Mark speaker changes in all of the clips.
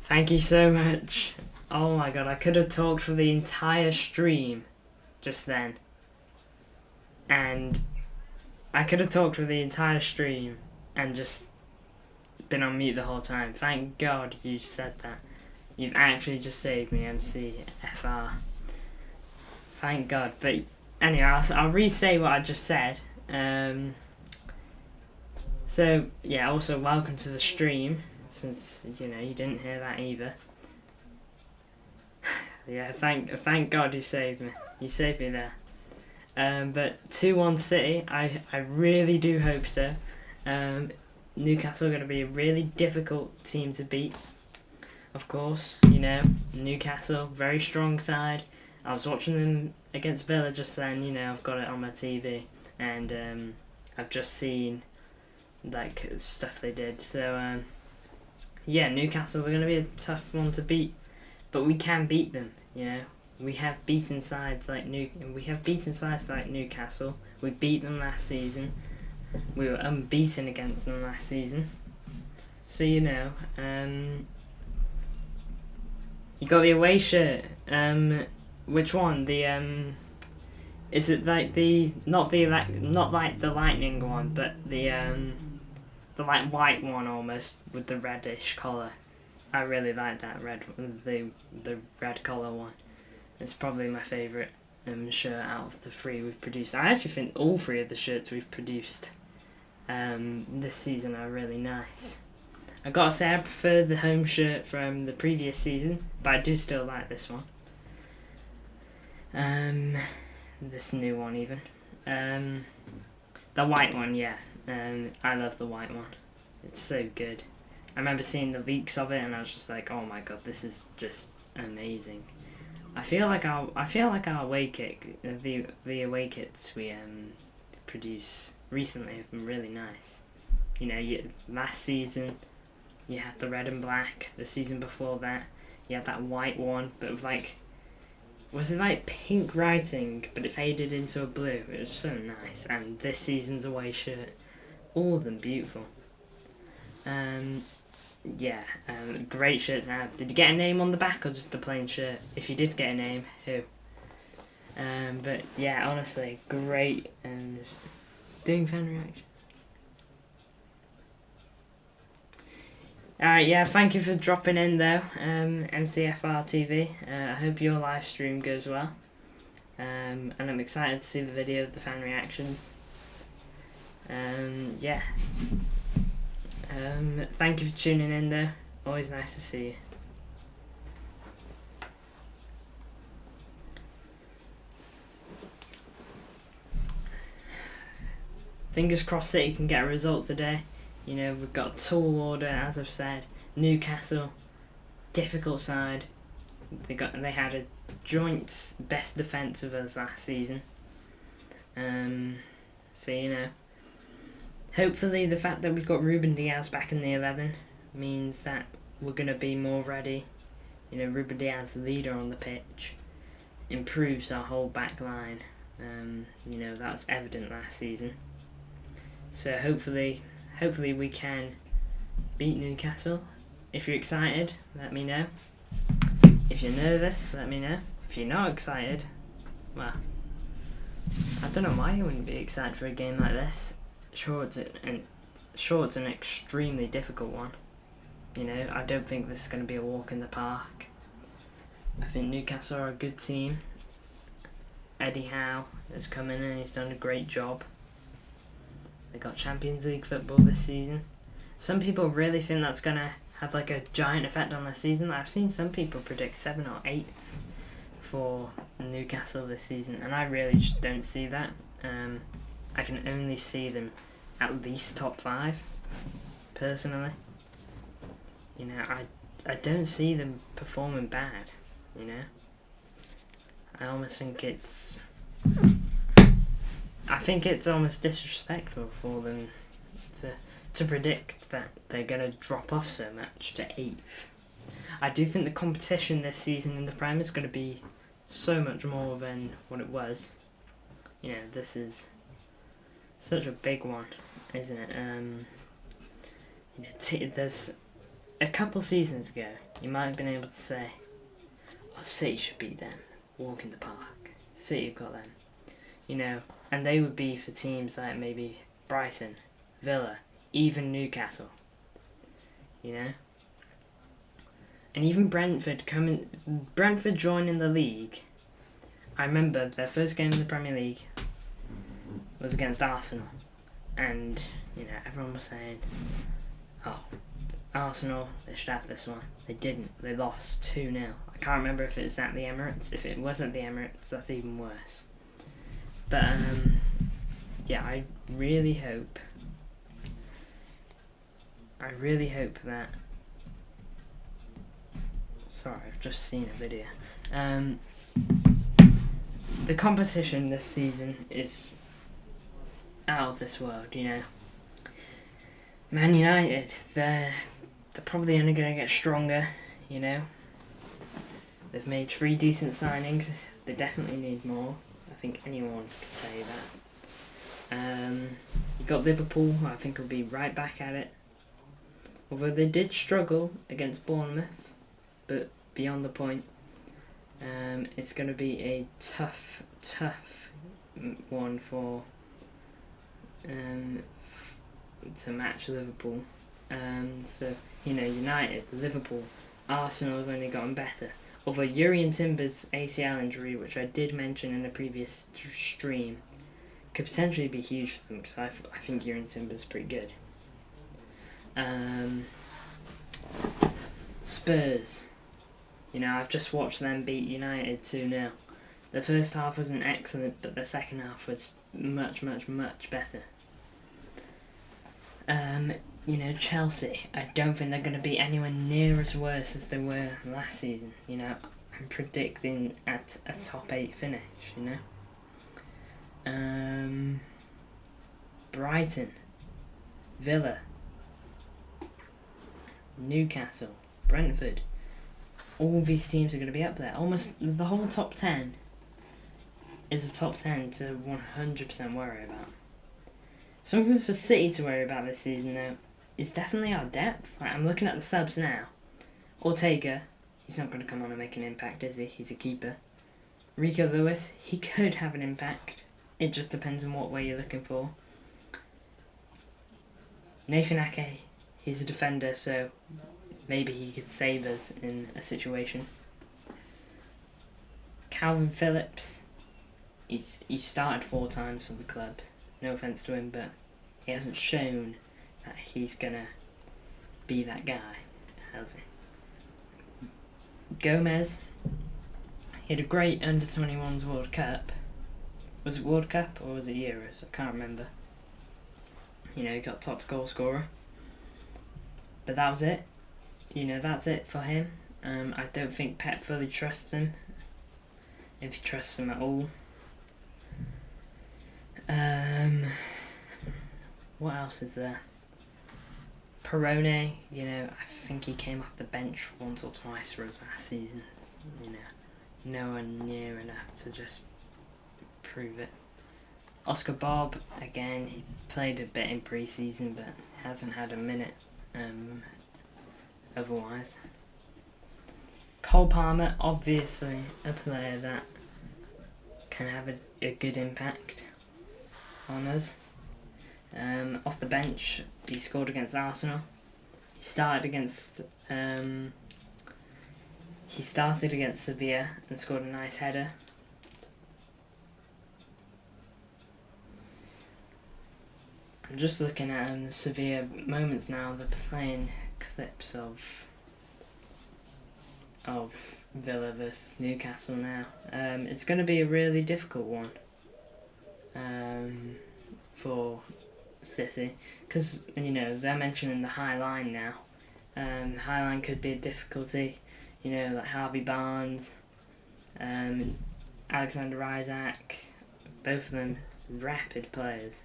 Speaker 1: Thank you so much. Oh my god, I could have talked for the entire stream just then. And I could have talked for the entire stream and just been on mute the whole time. Thank God you said that. You've actually just saved me, MCFR. Thank God. But anyway, I'll re-say what I just said. So, yeah, also welcome to the stream, since, you didn't hear that either. Yeah, thank God you saved me. You saved me there. But 2-1 City, I really do hope so. Newcastle are going to be a really difficult team to beat. Of course, Newcastle, very strong side. I was watching them against Villa just then, I've got it on my TV. And I've just seen, stuff they did. So, yeah, Newcastle, we're going to be a tough one to beat. But we can beat them, We have beaten sides like Newcastle. We beat them last season. We were unbeaten against them last season. So you got the away shirt. Which one? Is it like the not like the lightning one, but the white one almost with the reddish collar. I really like that the red collar one. It's probably my favourite shirt out of the three we've produced. I actually think all three of the shirts we've produced this season are really nice. I gotta say I prefer the home shirt from the previous season, but I do still like this one. This new one even. The white one, yeah. I love the white one. It's so good. I remember seeing the leaks of it and I was just like, oh my god, this is just amazing. I feel like our away kit, the away kits we produce recently have been really nice. Last season you had the red and black. The season before that you had that white one, but with was it like pink writing, but it faded into a blue. It was so nice. And this season's away shirt, all of them beautiful. Yeah, great shirt to have. Did you get a name on the back or just a plain shirt? If you did get a name, who? But yeah, honestly, great. Doing fan reactions. Alright, yeah, thank you for dropping in though, NCFR TV. I hope your live stream goes well. And I'm excited to see the video of the fan reactions. Yeah. Thank you for tuning in though. Always nice to see you. Fingers crossed City can get a result today. We've got a tall order, as I've said. Newcastle, difficult side. They had a joint best defence of us last season. So hopefully the fact that we've got Ruben Diaz back in the 11 means that we're going to be more ready. Ruben Diaz, the leader on the pitch, improves our whole back line. That was evident last season. So hopefully we can beat Newcastle. If you're excited, let me know. If you're nervous, let me know. If you're not excited, well, I don't know why you wouldn't be excited for a game like this. Sure, it's an extremely difficult one. I don't think this is going to be a walk in the park. I think Newcastle are a good team. Eddie Howe has come in and he's done a great job. They got Champions League football this season. Some people really think that's going to have a giant effect on their season. I've seen some people predict 7th or 8th for Newcastle this season, and I really just don't see that. I can only see them at least top 5, personally. I don't see them performing bad, I almost think I think it's almost disrespectful for them to predict that they're going to drop off so much to 8th. I do think the competition this season in the Prem is going to be so much more than what it was. This is such a big one, isn't it? There's a couple seasons ago, you might have been able to say, "Oh, City should beat them. Walk in the park. City have got them." You know, and they would be for teams like maybe Brighton, Villa, even Newcastle. You know? And even Brentford joining the league. I remember their first game in the Premier League was against Arsenal. And, you know, everyone was saying, "Oh, Arsenal, they should have this one." They didn't. They lost 2-0. I can't remember if it was at the Emirates. If it wasn't the Emirates, that's even worse. But, yeah, I really hope that... Sorry, I've just seen a video. The competition this season is out of this world, you know. Man United, they're probably only going to get stronger, you know. They've made 3 decent signings. They definitely need more. I think anyone could say that. You got Liverpool, who I think will be right back at it. Although they did struggle against Bournemouth, but beyond the point. It's going to be a tough one for to match Liverpool. So, you know, United, Liverpool, Arsenal have only gotten better. Although Jurrien Timber's ACL injury, which I did mention in a previous stream, could potentially be huge for them, because I think Jurrien Timber's pretty good. Spurs. You know, I've just watched them beat United 2-0. The first half wasn't excellent, but the second half was much better. You know, Chelsea, I don't think they're going to be anywhere near as worse as they were last season. You know, I'm predicting at a top 8 finish, you know. Brighton, Villa, Newcastle, Brentford. All these teams are going to be up there. Almost the whole top 10 is a top 10 to 100% worry about. Something for City to worry about this season, though, is definitely our depth. Like, I'm looking at the subs now. Ortega, he's not going to come on and make an impact, is he? He's a keeper. Rico Lewis, he could have an impact. It just depends on what way you're looking for. Nathan Ake, he's a defender, so maybe he could save us in a situation. Calvin Phillips, he started 4 times for the club. No offence to him, but he hasn't shown that he's gonna be that guy, has he? Gomez, he had a great under-21s World Cup. Was it World Cup or was it Euros? I can't remember. You know, he got top goal scorer. But that was it. You know, that's it for him. I don't think Pep fully trusts him, if he trusts him at all. What else is there? Perone, you know, I think he came off the bench once or twice for us last season. You know, no one near enough to just prove it. Oscar Bob, again, he played a bit in pre-season, but hasn't had a minute otherwise. Cole Palmer, obviously a player that can have a good impact on us. Off the bench, he scored against Arsenal. He started against Sevilla and scored a nice header. I'm just looking at the Sevilla moments now. They're playing clips of Villa versus Newcastle now. It's going to be a really difficult one for City, because, you know, they're mentioning the high line now. The high line could be a difficulty. You know, like Harvey Barnes, Alexander Isak, both of them rapid players.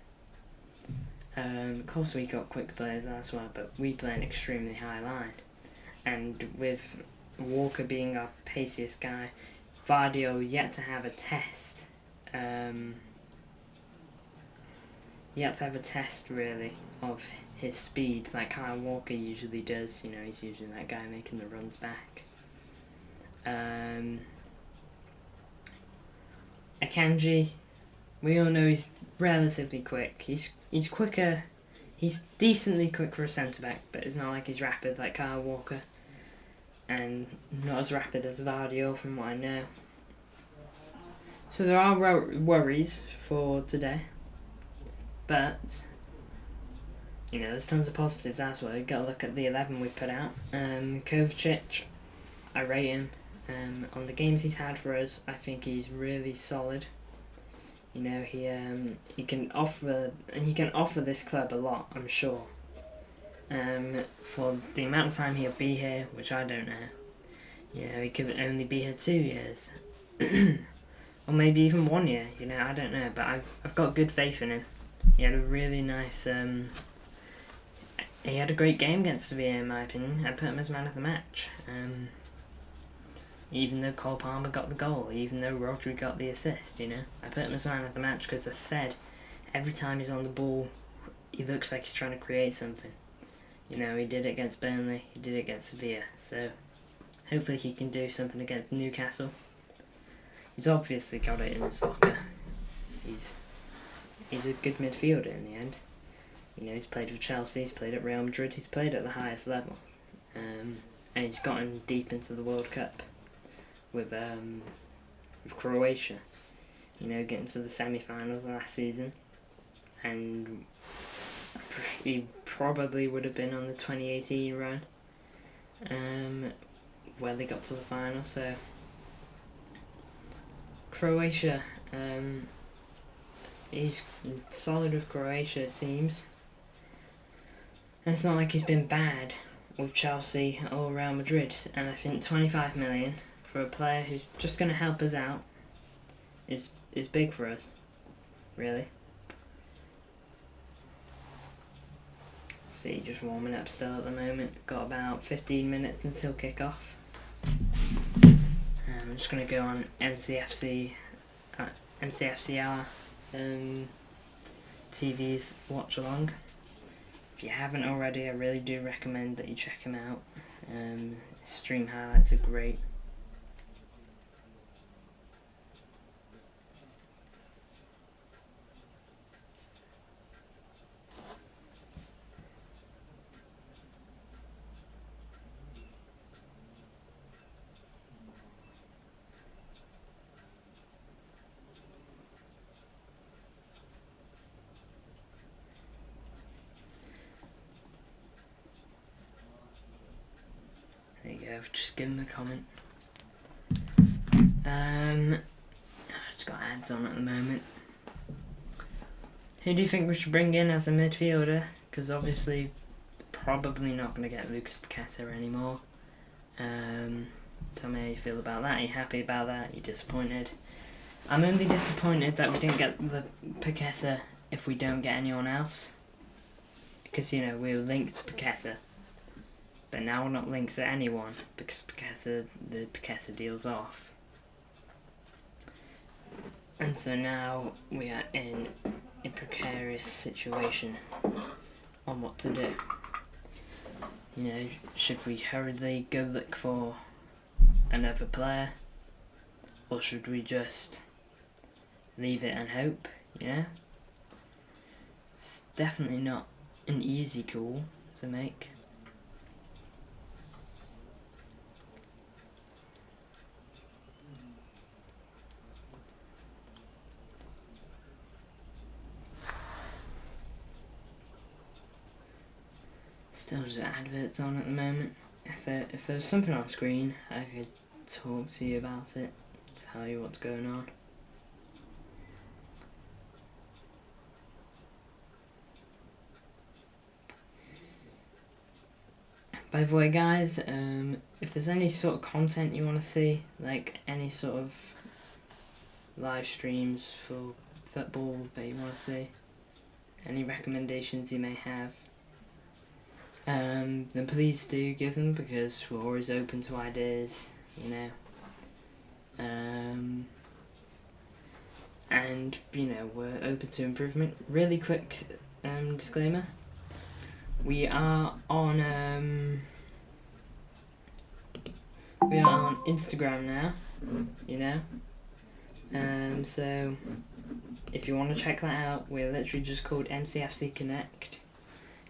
Speaker 1: Of course we got quick players as well, but we play an extremely high line. And with Walker being our paciest guy, Vardio yet to have a test. Really of his speed like Kyle Walker usually does. You know, he's usually that guy making the runs back. Akanji, we all know he's relatively quick. He's quicker. He's decently quick for a centre back, but it's not like he's rapid like Kyle Walker, and not as rapid as Vardio from what I know. So there are worries for today, but you know there's tons of positives as well. You got to look at the 11 we put out. Kovacic, I rate him. On the games he's had for us, I think he's really solid. You know, he can offer this club a lot, I'm sure. For the amount of time he'll be here, which I don't know. You know, he could only be here 2 years, or maybe even 1 year. You know, I don't know, but I've got good faith in him. He had a really nice. He had a great game against Sevilla, in my opinion. I put him as man of the match. Even though Cole Palmer got the goal, even though Rodri got the assist, you know. I put him as man of the match because I said every time he's on the ball, he looks like he's trying to create something. You know, he did it against Burnley, he did it against Sevilla, so hopefully he can do something against Newcastle. He's obviously got it in his locker. He's a good midfielder in the end. You know, he's played for Chelsea, he's played at Real Madrid, he's played at the highest level. And he's gotten deep into the World Cup. With Croatia, you know, getting to the semi-finals last season, and he probably would have been on the 2018 run, where they got to the final. So Croatia, he's solid with Croatia, it seems. And it's not like he's been bad with Chelsea or Real Madrid, and I think 25 million. For a player who's just going to help us out is big for us, really. See, just warming up still at the moment. Got about 15 minutes until kick-off. I'm just going to go on MCFCR TV's Watchalong. If you haven't already, I really do recommend that you check him out. Stream highlights are great. There you go, I've just given him a comment. I've just got ads on at the moment. Who do you think we should bring in as a midfielder? Because obviously, probably not going to get Lucas Paqueta anymore. Tell me how you feel about that. Are you happy about that? Are you disappointed? I'm only disappointed that we didn't get the Paqueta if we don't get anyone else. Because, you know, we were linked to Paqueta. But now we're not linked to anyone because the Paqueta deal's off. And so now we are in a precarious situation on what to do. You know, should we hurriedly go look for another player? Or should we just leave it and hope, you know? It's definitely not an easy call to make. Still just adverts on at the moment. If there was something on screen, I could talk to you about it, tell you what's going on. By the way, guys, if there's any sort of content you want to see, like any sort of live streams for football that you want to see, any recommendations you may have, then please do give them, because we're always open to ideas, you know. And, you know, we're open to improvement. Really quick disclaimer. we are on Instagram now, you know. So if you want to check that out, we're literally just called MCFC Connect.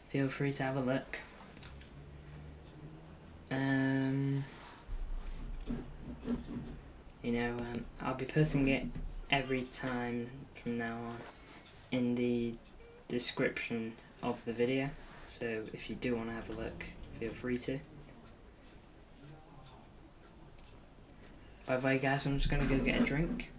Speaker 1: Feel free to have a look. I'll be posting it every time from now on in the description of the video, so if you do want to have a look, feel free to. By the way guys, I'm just going to go get a drink.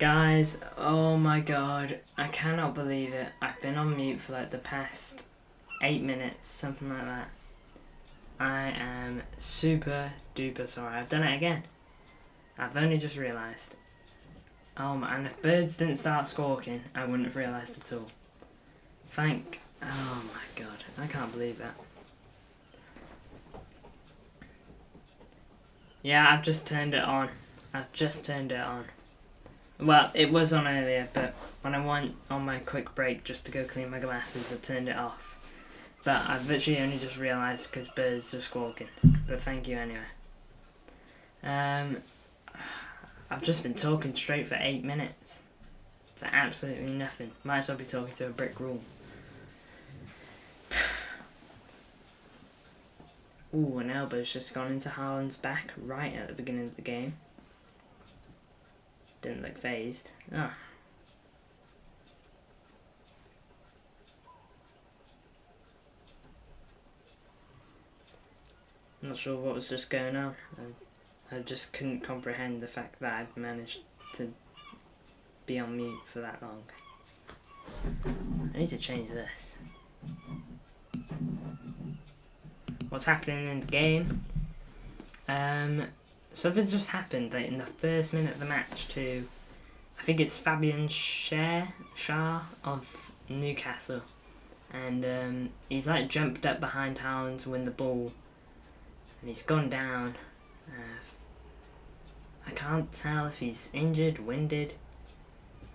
Speaker 1: Guys, oh my god, I cannot believe it. I've been on mute for like the past 8 minutes, something like that. I am super duper sorry. I've done it again. I've only just realised. Oh my, and if birds didn't start squawking, I wouldn't have realised at all. Oh my god, I can't believe that. Yeah, I've just turned it on. Well, it was on earlier, but when I went on my quick break just to go clean my glasses, I turned it off. But I've literally only just realised because birds were squawking. But thank you anyway. I've just been talking straight for 8 minutes. It's absolutely nothing. Might as well be talking to a brick wall. Ooh, an elbow's just gone into Haaland's back right at the beginning of the game. Didn't look phased. Ah. I'm not sure what was just going on. I just couldn't comprehend the fact that I've managed to be on mute for that long. I need to change this. What's happening in the game? Something's just happened like in the first minute of the match to, I think it's Fabian Schär of Newcastle, and he's like jumped up behind Haaland to win the ball, and he's gone down. I can't tell if he's injured, winded,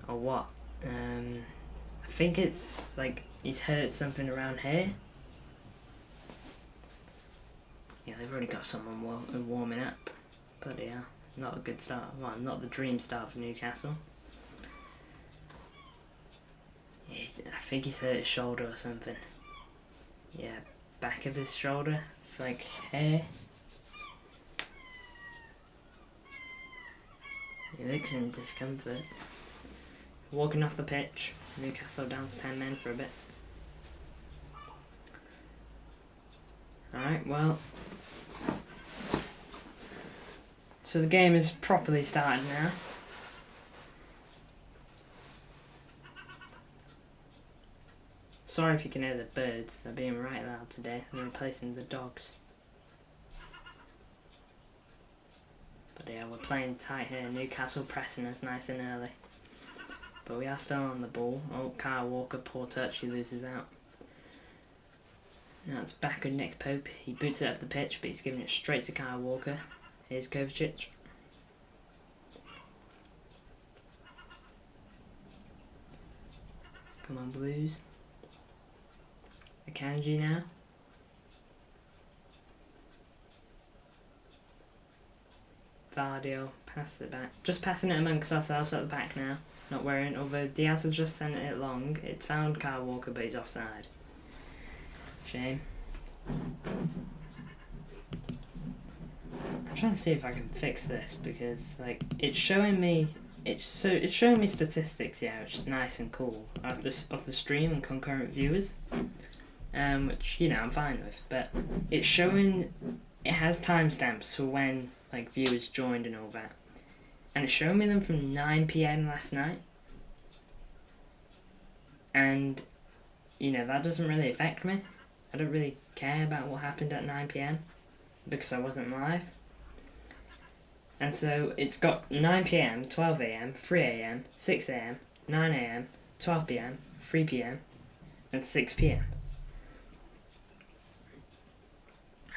Speaker 1: or what. I think it's like he's hurt something around here. Yeah, they've already got someone warming up. Bloody hell. Not a good start. Well, not the dream start for Newcastle. Yeah, I think he's hurt his shoulder or something. Yeah, back of his shoulder. Like here. He looks in discomfort. Walking off the pitch. Newcastle down to 10 men for a bit. Alright, well. So the game is properly started now. Sorry if you can hear the birds, they're being right loud today. They're replacing the dogs. But yeah, we're playing tight here. Newcastle pressing us nice and early. But we are still on the ball. Oh, Kyle Walker, poor touch, he loses out. Now it's back with Nick Pope. He boots it up the pitch, but he's giving it straight to Kyle Walker. Here's Kovacic. Come on, Blues. Akanji now. Vardio passes it back. Just passing it amongst ourselves at the back now. Not worrying. Although Diaz has just sent it long. It's found Kyle Walker, but he's offside. Shame. I'm trying to see if I can fix this because like it's showing me statistics, yeah, which is nice and cool of the stream and concurrent viewers, which I'm fine with. But it has timestamps for when like viewers joined and all that, and it's showing me them from 9 PM last night, and that doesn't really affect me. I don't really care about what happened at 9 PM because I wasn't live. And so it's got 9 PM, 12 AM, 3 AM, 6 AM, 9 AM, 12 PM, 3 PM, and 6 PM.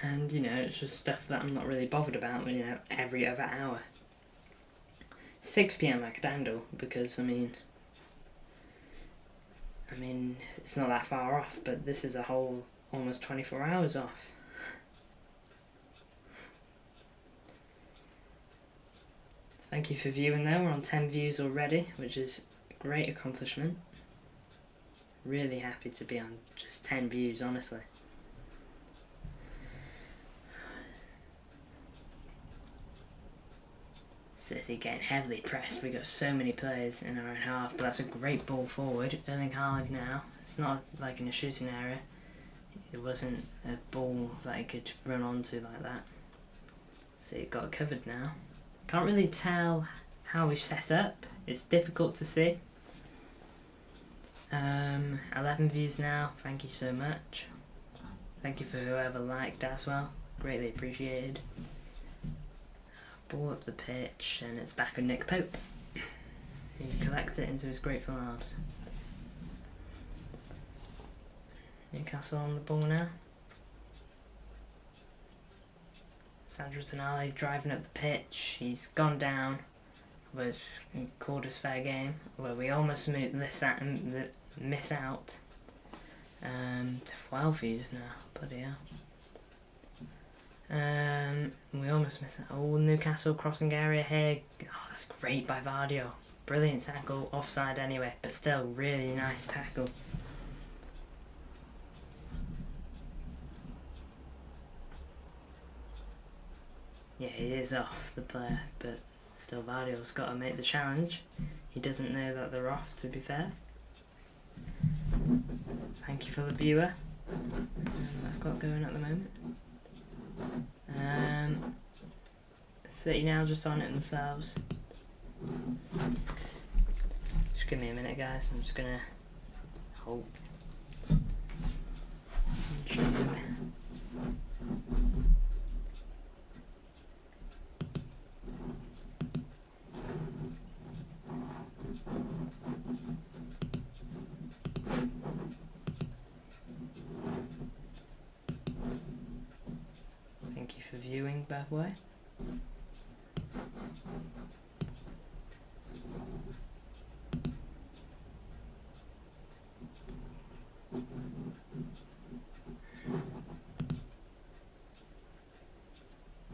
Speaker 1: And, it's just stuff that I'm not really bothered about, every other hour. 6 PM I could handle because, I mean, it's not that far off, but this is a whole almost 24 hours off. Thank you for viewing there. We're on 10 views already, which is a great accomplishment. Really happy to be on just 10 views, honestly. City getting heavily pressed. We got so many players in our own half, but that's a great ball forward. Erling Haaland now. It's not like in a shooting area. It wasn't a ball that he could run onto like that. So it got covered now. Can't really tell how we've set up. it's difficult to see. 11 views now, thank you so much. Thank you for whoever liked as well, greatly appreciated. Ball up the pitch, and it's back with Nick Pope. He collects it into his grateful arms. Newcastle on the ball now. Sandro Tonali driving up the pitch. He's gone down. Was called as fair game. Well, we almost miss out. 12 views now. Bloody hell. We almost miss out. Oh, Newcastle crossing area here. Oh, that's great by Vardio. Brilliant tackle. Offside anyway, but still really nice tackle. Yeah, he is off the player, but still Vardio's got to make the challenge. He doesn't know that they're off, to be fair. Thank you for the viewer I've got going at the moment. City now just on it themselves. Just give me a minute, guys. I'm just gonna hold. Thank you for viewing, by the way.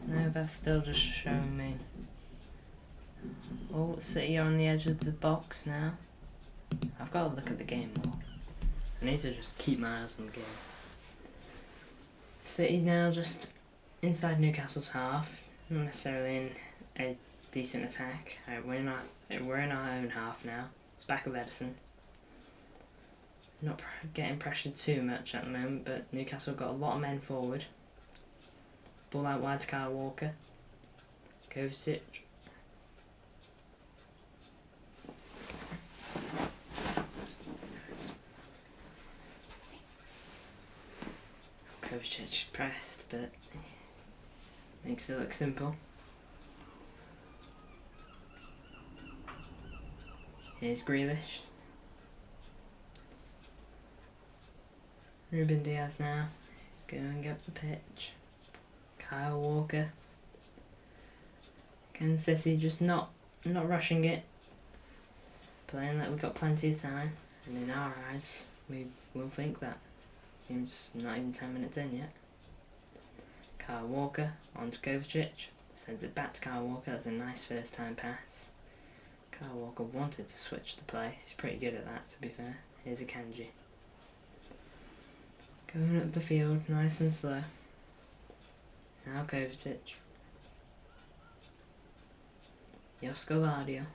Speaker 1: No, that's still just showing me. Oh, City are on the edge of the box now. I've got to look at the game more. I need to just keep my eyes on the game. City now just inside Newcastle's half, not necessarily in a decent attack. We're in our own half now. It's back with Edison. Not getting pressured too much at the moment, but Newcastle got a lot of men forward. Ball out wide to Kyle Walker. Kovacic. Kovacic pressed, but makes it look simple. Here's Grealish. Ruben Diaz now going up the pitch. Kyle Walker. Again, City just not rushing it. Playing like we've got plenty of time, and in our eyes, we will think that. Game's not even 10 minutes in yet. Kyle Walker on to Kovacic. Sends it back to Kyle Walker. That's a nice first time pass. Kyle Walker wanted to switch the play. He's pretty good at that, to be fair. Here's Akanji. Going up the field, nice and slow. Now Kovacic. Josko Vardio.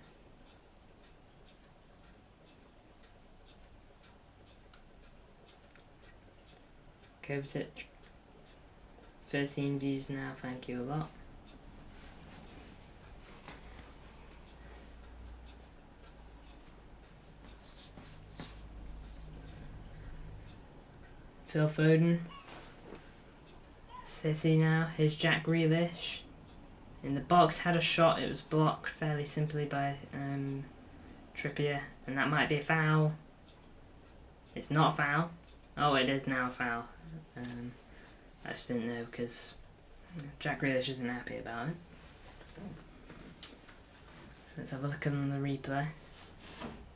Speaker 1: Kovacic. 13 views now, thank you a lot. Phil Foden. City now. Here's Jack Grealish. In the box, had a shot. It was blocked fairly simply by Trippier. And that might be a foul. It's not a foul. Oh, it is now a foul. I just didn't know because Jack Grealish isn't happy about it. Let's have a look on the replay.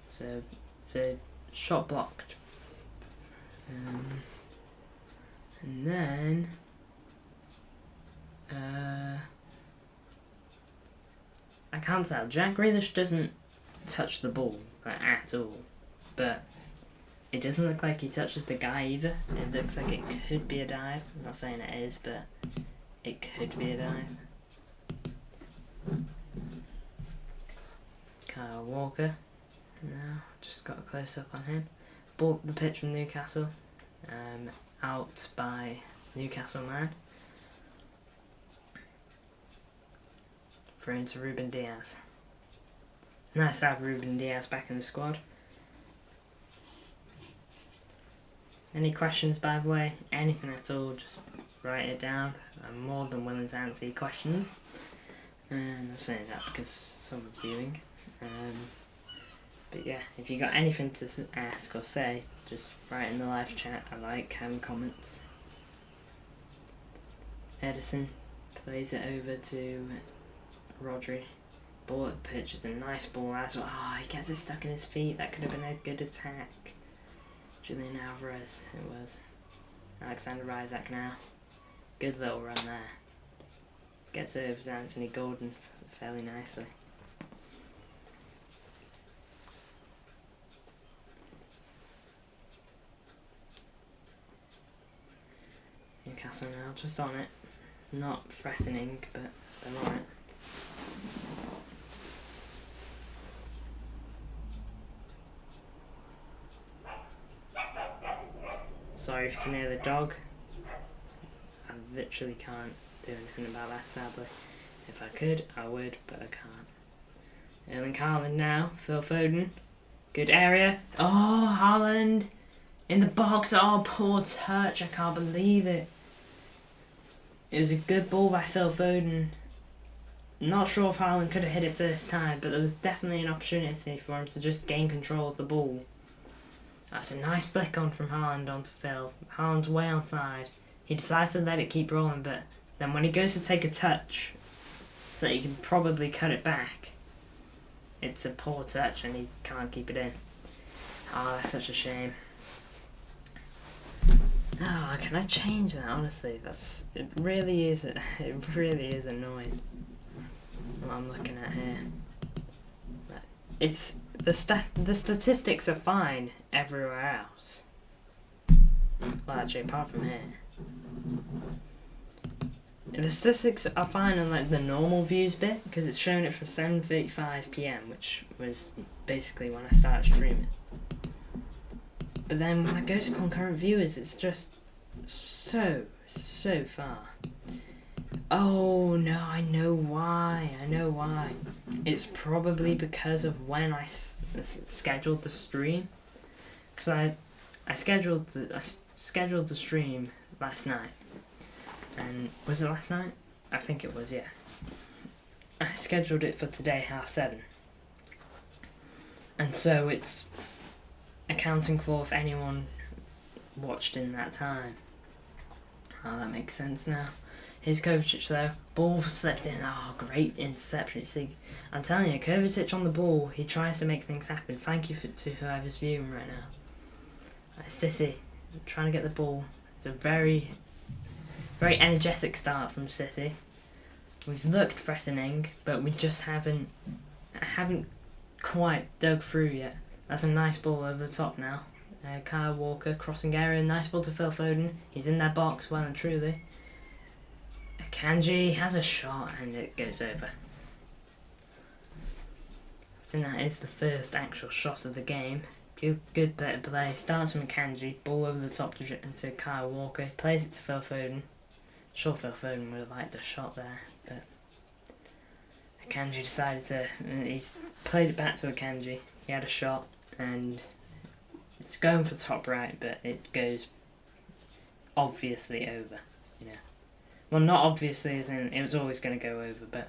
Speaker 1: So, it's a shot blocked. And then I can't tell. Jack Grealish doesn't touch the ball at all, but it doesn't look like he touches the guy either. It looks like it could be a dive. I'm not saying it is, but it could be a dive. Kyle Walker. Now, just got a close up on him. Ball up the pitch from Newcastle. Out by Newcastle man. Thrown to Ruben Diaz. Nice to have Ruben Diaz back in the squad. Any questions, by the way? Anything at all, just write it down. I'm more than willing to answer your questions. And I'm saying that because someone's viewing. But yeah, if you got anything to ask or say, just write in the live chat. I like having comments. Edison plays it over to Rodri. Ball at the pitch, it's a nice ball as well. Oh, he gets it stuck in his feet. That could have been a good attack. Julian Alvarez, it was. Alexander Isaac now. Good little run there. Gets over to Anthony Gordon fairly nicely. Newcastle now, just on it. Not threatening, but they're on it. Sorry if you can hear the dog. I literally can't do anything about that, sadly. If I could, I would, but I can't. Erling Haaland now, Phil Foden. Good area. Oh, Haaland in the box. Oh, poor touch. I can't believe it. It was a good ball by Phil Foden. Not sure if Haaland could have hit it first time, but there was definitely an opportunity for him to just gain control of the ball. That's a nice flick on from Haaland onto Phil. Haaland's way outside. He decides to let it keep rolling, but then when he goes to take a touch, so that he can probably cut it back, it's a poor touch and he can't keep it in. Oh, that's such a shame. Oh, can I change that? Honestly, it really is annoying. What I'm looking at here. It's the statistics are fine everywhere else. Well, actually, apart from here. The statistics are fine on like the normal views bit because it's showing it for 7:35 PM, which was basically when I started streaming. But then when I go to concurrent viewers, it's just so far. Oh no, I know why. It's probably because of when I scheduled the stream. Because I scheduled the stream last night. And was it last night? I think it was, yeah. I scheduled it for today, 7:30. And so it's accounting for if anyone watched in that time. Oh, that makes sense now. Here's Kovacic though. Ball slipped in. Oh, great interception. See, I'm telling you, Kovacic on the ball, he tries to make things happen. Thank you to whoever's viewing right now. City, trying to get the ball. It's a very energetic start from City. We've looked threatening, but we just haven't quite dug through yet. That's a nice ball over the top now. Kyle Walker crossing area, nice ball to Phil Foden. He's in their box well and truly. Kanji has a shot and it goes over. I think that is the first actual shot of the game. Good bit of play. Starts from Kanji, ball over the top to Kyle Walker. Plays it to Phil Foden. Sure, Phil Foden would have liked the shot there, but Akanji decided to. He's played it back to Akanji. He had a shot and it's going for top right, but it goes obviously over. You know, well, not obviously as in it was always going to go over, but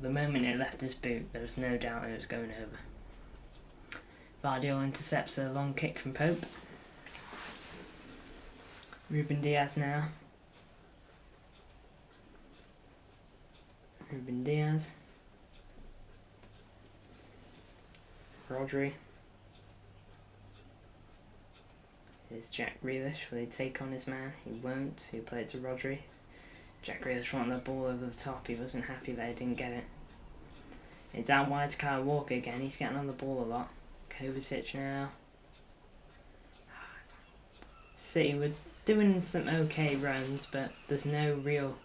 Speaker 1: the moment it left his boot, there was no doubt it was going over. Vardiol intercepts a long kick from Pope. Ruben Diaz now. Ruben Diaz. Rodri. Here's Jack Grealish. Will he take on his man? He won't. He'll play it to Rodri. Jack Grealish wanted the ball over the top. He wasn't happy that he didn't get it. It's out wide to Kyle Walker again. He's getting on the ball a lot. Kovacic now. City were doing some okay runs, but there's no real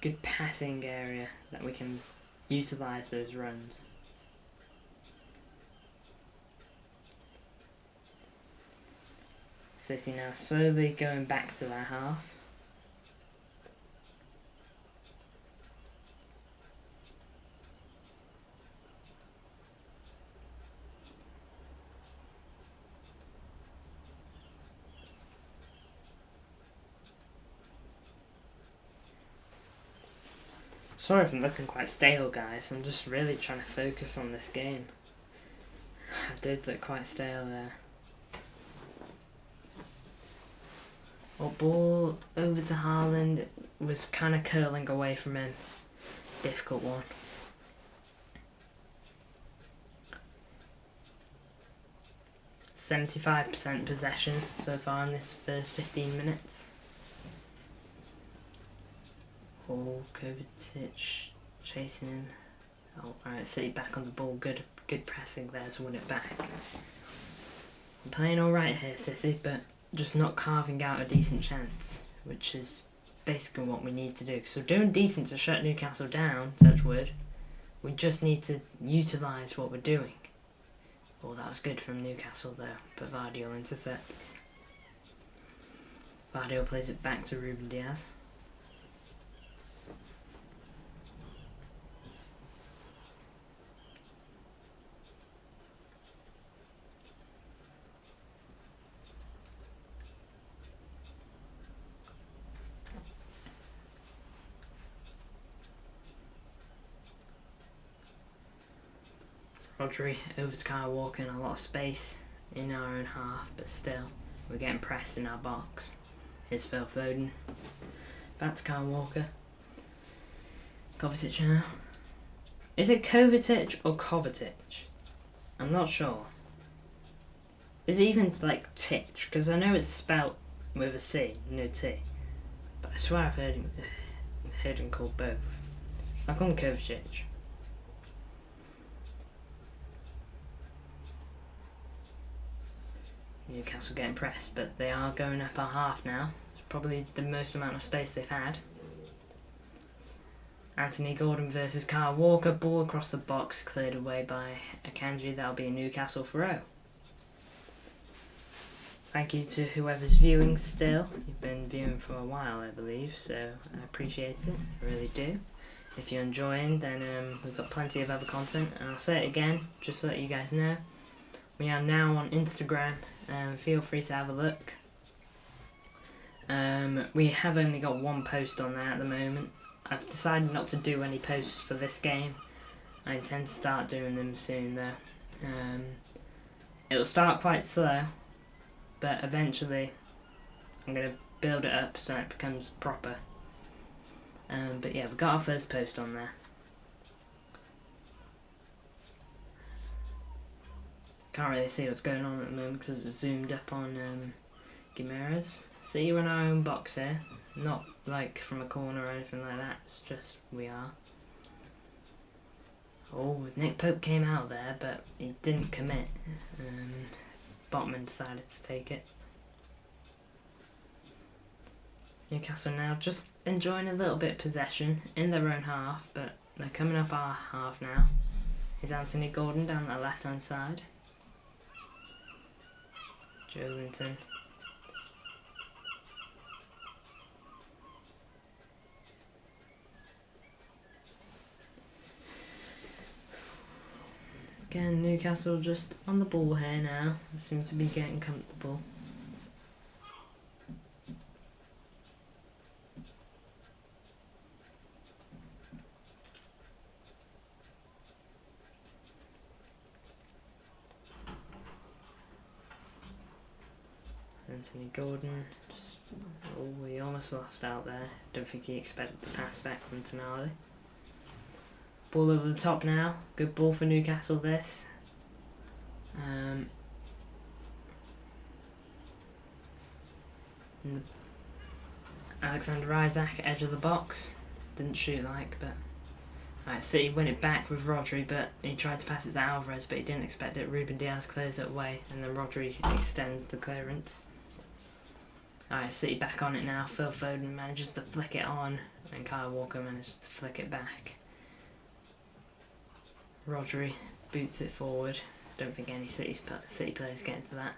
Speaker 1: good passing area that we can utilise those runs. City now slowly going back to their half. Sorry if I'm looking quite stale, guys. I'm just really trying to focus on this game. I did look quite stale there. Well, ball over to Haaland, was kind of curling away from him. Difficult one. %75% possession so far in this first 15 minutes. Oh, Kovacic chasing him. Oh, alright, City back on the ball. Good pressing there to win it back. I'm playing alright here, City, but just not carving out a decent chance, which is basically what we need to do. So we're doing decent to shut Newcastle down, touch wood. We just need to utilise what we're doing. Oh, that was good from Newcastle though, but Vardy will intercept. Vardy plays it back to Ruben Diaz. Rodri over to Kyle Walker in a lot of space in our own half, but still, we're getting pressed in our box. Here's Phil Foden. Back to Kyle Walker. Kovacic now. Is it Kovacic or Kovacic? I'm not sure. Is it even like Titch? Because I know it's spelt with a C, no T. But I swear I've heard him called both. I'll call him Kovacic. Newcastle getting pressed, but they are going up our half now. It's probably the most amount of space they've had. Anthony Gordon versus Kyle Walker. Ball across the box, cleared away by Akanji. That'll be a Newcastle throw. Thank you to whoever's viewing still. You've been viewing for a while, I believe, so I appreciate it. I really do. If you're enjoying, then we've got plenty of other content. And I'll say it again, just so that you guys know. We are now on Instagram. Feel free to have a look. We have only got one post on there at the moment. I've decided not to do any posts for this game. I intend to start doing them soon though. It'll start quite slow, but eventually I'm going to build it up so it becomes proper. But yeah, we've got our first post on there. Can't really see what's going on at the moment because it's zoomed up on Guimaraes. See, we're in our own box here, not like from a corner or anything like that, it's just we are. Oh, Nick Pope came out there, but he didn't commit. Botman decided to take it. Newcastle now just enjoying a little bit of possession in their own half, but they're coming up our half now. Here's Anthony Gordon down the left hand side. Joelinton. Again, Newcastle just on the ball here now. They seem to be getting comfortable. Anthony Gordon, he almost lost out there. Don't think he expected the pass back from Tonali. Ball over the top now. Good ball for Newcastle this. Alexander Isak, edge of the box. Didn't shoot like, but... Alright, City win it back with Rodri, but he tried to pass it to Alvarez, but he didn't expect it. Ruben Diaz clears it away, and then Rodri extends the clearance. Alright, City back on it now. Phil Foden manages to flick it on, and Kyle Walker manages to flick it back. Rodri boots it forward. Don't think any City players get into that.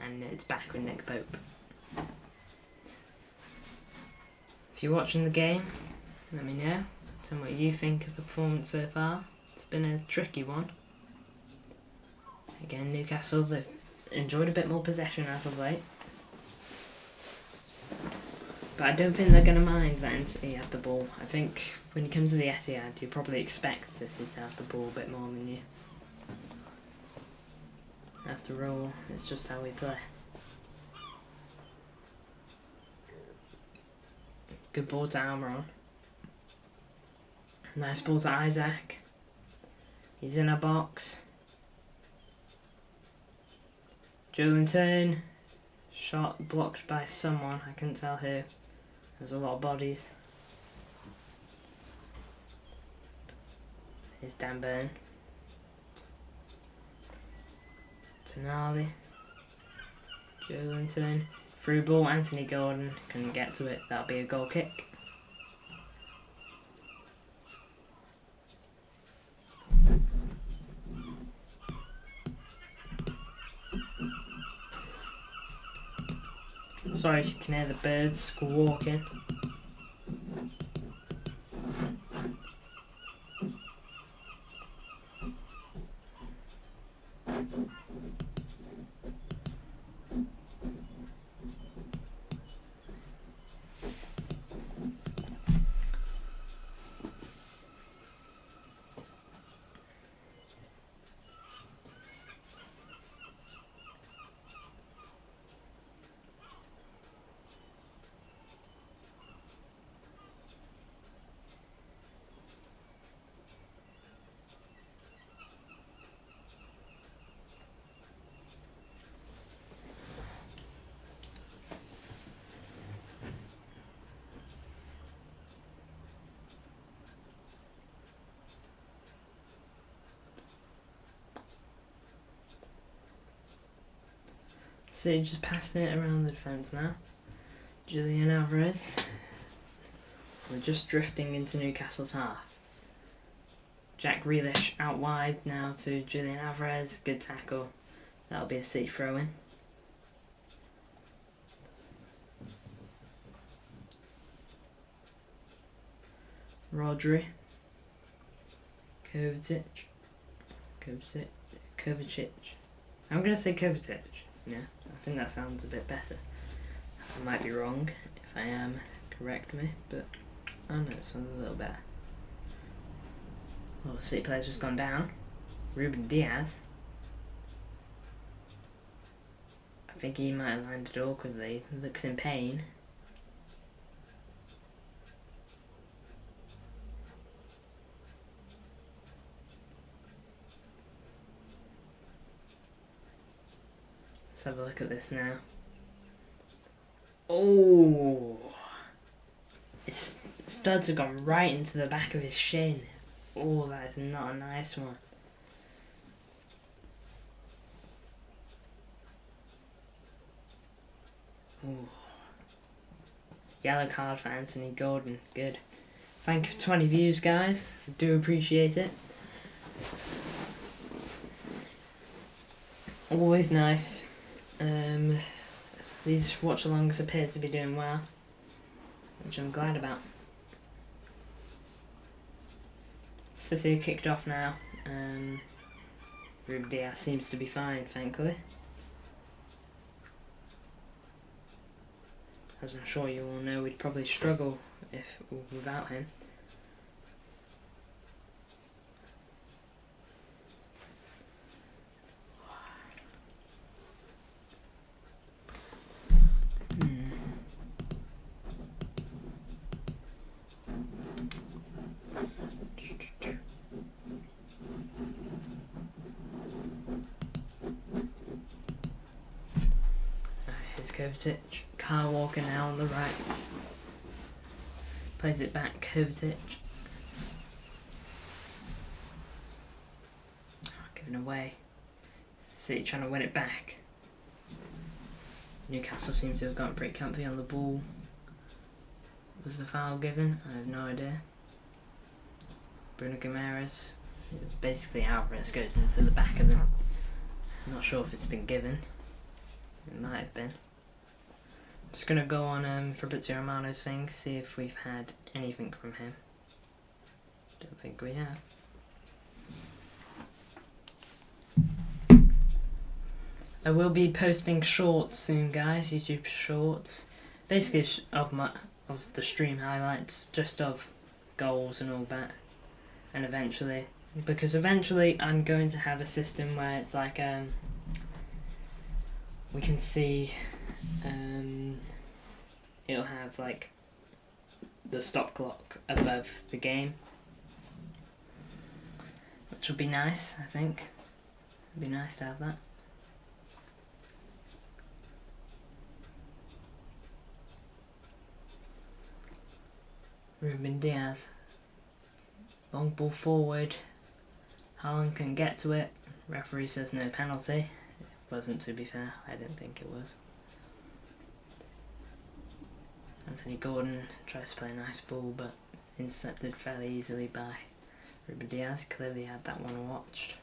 Speaker 1: And it's back with Nick Pope. If you're watching the game, let me know. Tell me what you think of the performance so far. It's been a tricky one. Again, Newcastle, they've enjoyed a bit more possession as of late. But I don't think they're going to mind letting City have the ball. I think when it comes to the Etihad, you probably expect City to have the ball a bit more than you. After all, it's just how we play. Good ball to Almiron. Nice ball to Isaac. He's in a box. Joelinton. Shot blocked by someone, I couldn't tell who. There's a lot of bodies. Here's Dan Burn. Tonali. Joelinton. Through ball, Anthony Gordon couldn't get to it. That'll be a goal kick. Sorry if you can hear the birds squawking. So just passing it around the defence now. Julian Alvarez. We're just drifting into Newcastle's half. Jack Grealish out wide now to Julian Alvarez. Good tackle. That'll be a City throw-in. Rodri. Kovacic. I'm going to say Kovacic. Yeah, I think that sounds a bit better. I might be wrong. If I am, correct me. But I don't know, it sounds a little better. Oh, the City player's just gone down. Ruben Diaz. I think he might have landed awkwardly. Looks in pain. Let's have a look at this now. Oh! His studs have gone right into the back of his shin. Oh, that is not a nice one. Ooh. Yellow card for Anthony Gordon. Good. Thank you for 20 views, guys. I do appreciate it. Always nice. These watch-alongs appear to be doing well, which I'm glad about. City kicked off now. Ruben Diaz seems to be fine, thankfully. As I'm sure you all know, we'd probably struggle without him. Kovacic, Kyle Walker now on the right. Plays it back, Kovacic. Oh, given away. City trying to win it back. Newcastle seems to have gotten pretty comfy on the ball. Was the foul given? I have no idea. Bruno Guimaraes. Basically Alvarez goes into the back of them. I'm not sure if it's been given. It might have been. Just gonna go on Fabrizio Romano's thing, see if we've had anything from him. Don't think we have. I will be posting shorts soon, guys, YouTube shorts. basically of the stream highlights, just of goals and all that, and eventually I'm going to have a system where it's like we can see it'll have like the stop clock above the game, which will be nice. I think it'd be nice to have that. Ruben Diaz, long ball forward, Haaland can get to it, referee says no penalty. It wasn't, to be fair, I didn't think it was. Anthony Gordon tries to play a nice ball but intercepted fairly easily by Ruben Diaz. Clearly had that one watched.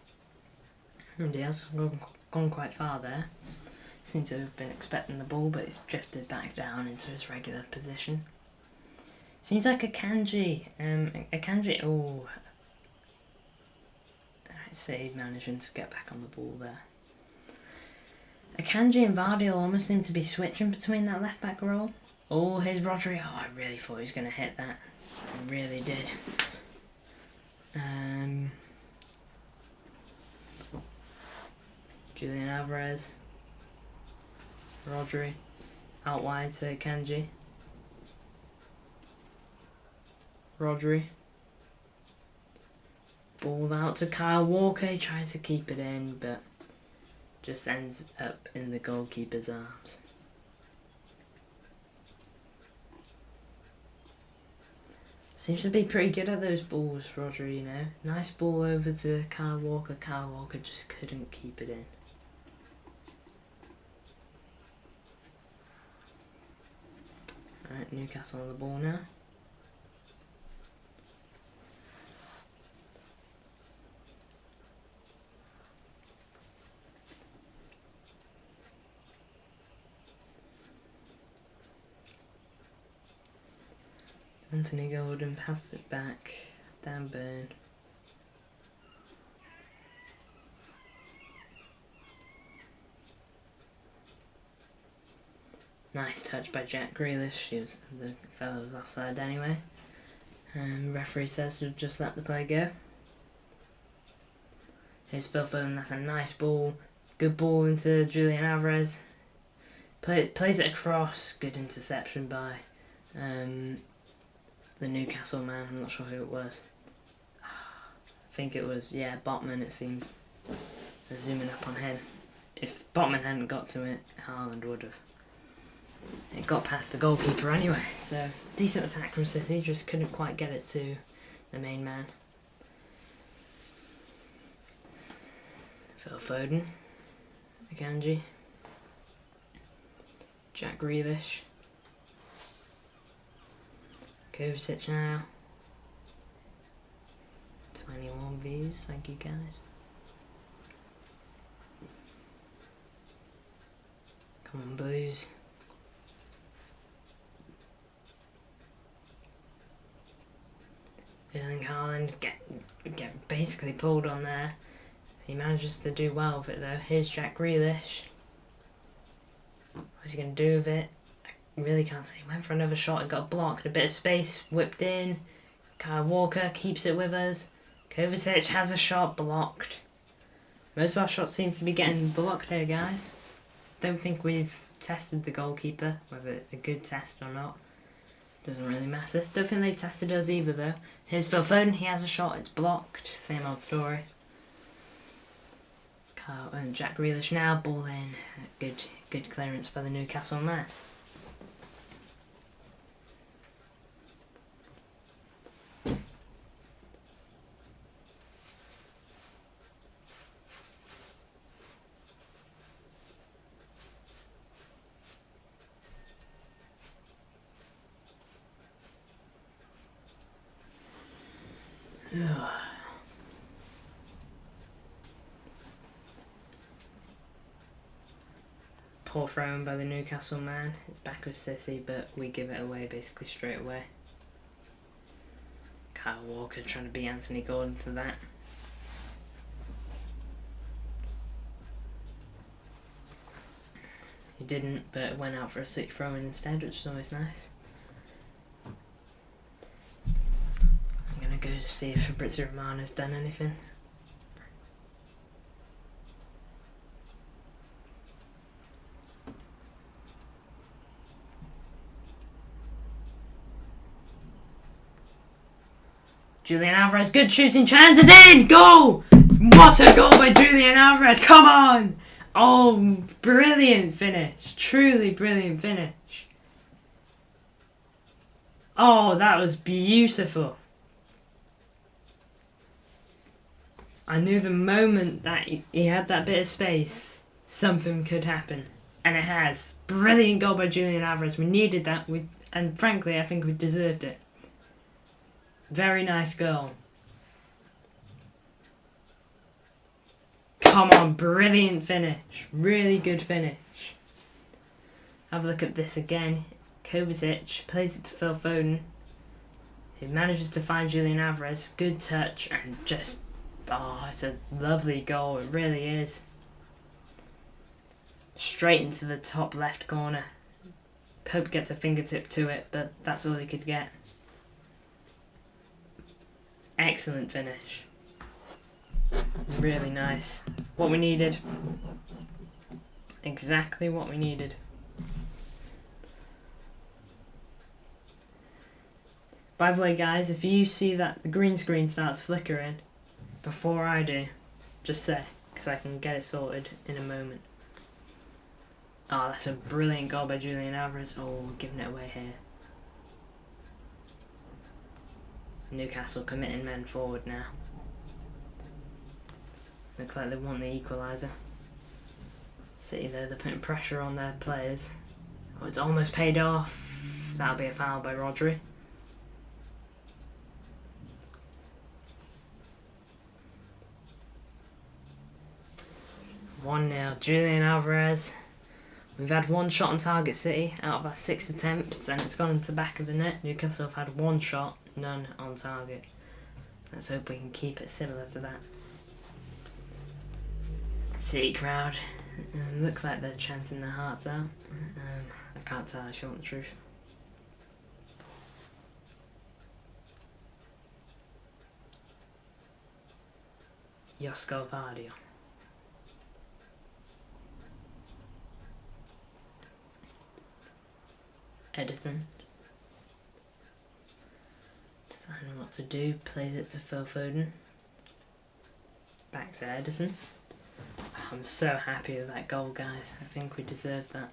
Speaker 1: Ruben Diaz has gone quite far there. Seems to have been expecting the ball, but it's drifted back down into his regular position. Seems like Akanji, oh, City managing to get back on the ball there. Akanji and Vardy almost seem to be switching between that left back role. Oh, here's Rodri. Oh, I really thought he was going to hit that. I really did. Julian Alvarez. Rodri. Out wide to Akanji. Rodri. Ball out to Kyle Walker. He tries to keep it in, but just ends up in the goalkeeper's arms. Seems to be pretty good at those balls, Rodri, you know. Nice ball over to Kyle Walker. Kyle Walker just couldn't keep it in. Alright, Newcastle on the ball now. Anthony Gordon passed it back. Dan Burn. Nice touch by Jack Grealish. The fellow was offside anyway. Referee says to just let the play go. Here's Phil Foden. That's a nice ball. Good ball into Julian Alvarez. Plays it across. Good interception by the Newcastle man. I'm not sure who it was. I think it was, yeah, Botman, it seems. They're zooming up on him. If Botman hadn't got to it, Haaland would have. It got past the goalkeeper anyway, so decent attack from City, just couldn't quite get it to the main man. Phil Foden. Akanji. Jack Grealish. Kovacic now. 21 views, thank you guys. Come on, Blues. Erling Haaland get basically pulled on there. He manages to do well with it though. Here's Jack Grealish. What's he going to do with it? I really can't say. He went for another shot, it got blocked. A bit of space, whipped in. Kyle Walker keeps it with us. Kovacic has a shot, blocked. Most of our shots seem to be getting blocked here, guys. Don't think we've tested the goalkeeper, whether a good test or not. Doesn't really matter. Don't think they've tested us either though. Here's Phil Foden, he has a shot, it's blocked. Same old story. Kyle and Jack Grealish now, ball in. Good clearance by the Newcastle man. Poor throw by the Newcastle man. It's back with City, but we give it away basically straight away. Kyle Walker trying to beat Anthony Gordon to that. He didn't, but went out for a sick throw-in instead, which is always nice. I'm going to go see if Fabrizio Romano's done anything. Julian Alvarez, good shooting chance, is in! Goal! What a goal by Julian Alvarez, come on! Oh, brilliant finish. Truly brilliant finish. Oh, that was beautiful. I knew the moment that he had that bit of space, something could happen. And it has. Brilliant goal by Julian Alvarez. We needed that, and frankly, I think we deserved it. Very nice goal. Come on, brilliant finish. Really good finish. Have a look at this again. Kovacic plays it to Phil Foden, who manages to find Julian Alvarez. Good touch and just... oh, it's a lovely goal. It really is. Straight into the top left corner. Pope gets a fingertip to it, but that's all he could get. Excellent finish. Really nice. What we needed. Exactly what we needed. By the way, guys, if you see that the green screen starts flickering before I do, just say, because I can get it sorted in a moment. Oh, that's a brilliant goal by Julian Alvarez. Oh, we're giving it away here. Newcastle committing men forward now. Looks like they want the equaliser. City though, they're putting pressure on their players. Oh, it's almost paid off. That'll be a foul by Rodri. One 0 Julian Alvarez. We've had one shot on target, City, out of our 6 attempts, and it's gone into the back of the net. Newcastle have had one shot, none on target. Let's hope we can keep it similar to that. City crowd look like they're chanting their hearts out. I can't tell if you want the truth. Josko Vardio. Edison. Deciding what to do, plays it to Phil Foden. Back to Edison. I'm so happy with that goal, guys. I think we deserved that.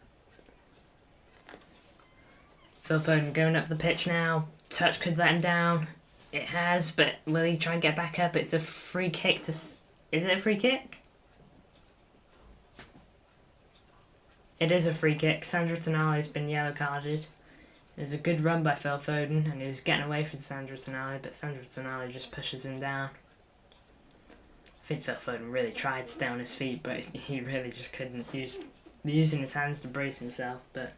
Speaker 1: Phil Foden going up the pitch now. Touch could let him down. It has, but will he try and get back up? It's a free kick to... Is it a free kick? It is a free kick. Sandro Tonali has been yellow carded. There's a good run by Phil Foden, and he was getting away from Sandro Tonali, but Sandro Tonali just pushes him down. I think Phil Foden really tried to stay on his feet, but he really just couldn't. He was using his hands to brace himself, but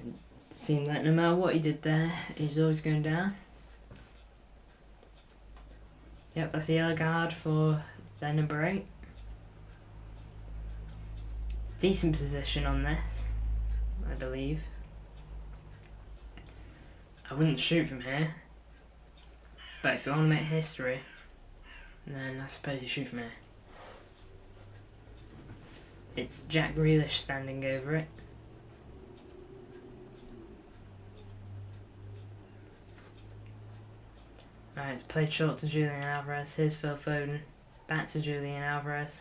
Speaker 1: it seemed like no matter what he did there, he was always going down. Yep, that's a yellow card for their number 8. Decent position on this, I believe. I wouldn't shoot from here, but if you want to make history, then I suppose you shoot from here. It's Jack Grealish standing over it. Alright, it's played short to Julian Alvarez. Here's Phil Foden. Back to Julian Alvarez.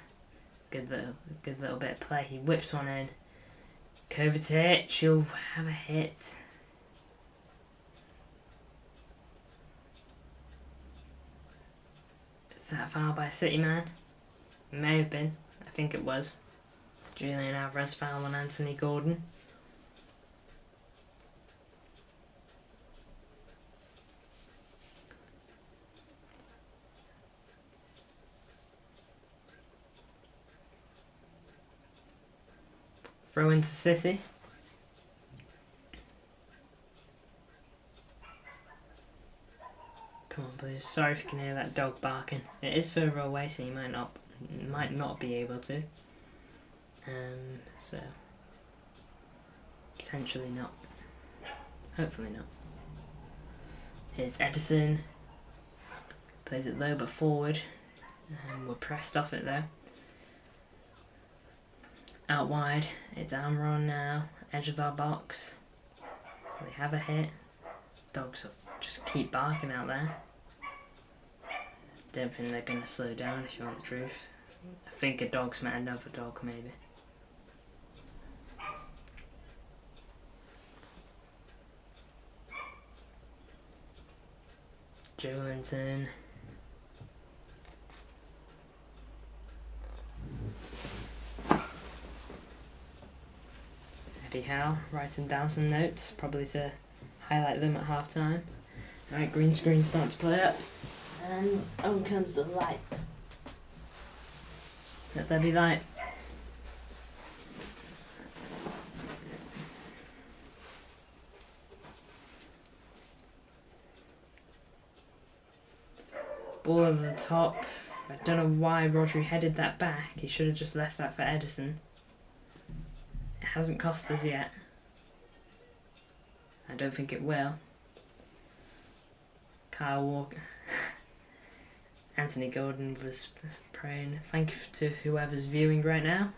Speaker 1: Good little bit of play. He whips one in. Kovacic, he'll have a hit. Is that a foul by a City man? It may have been. I think it was. Julian Alvarez foul on Anthony Gordon. Throw into City. Come on, please. Sorry if you can hear that dog barking. It is further away, so you might not be able to. So potentially not. Hopefully not. Here's Edison. Plays it low but forward. We're pressed off it though. Out wide, it's Amron now. Edge of our box. They have a hit. Dogs just keep barking out there. Don't think they're going to slow down, if you want the truth. I think a dog's met another dog, maybe. Jolinton. Eddie Howe writing down some notes, probably to highlight them at half time. Alright, green screen starting to play up. And on comes the light. Let there be light. Ball over the top. I don't know why Rodri headed that back. He should have just left that for Edison. It hasn't cost us yet. I don't think it will. Kyle Walker. Anthony Gordon was praying. Thank you to whoever's viewing right now.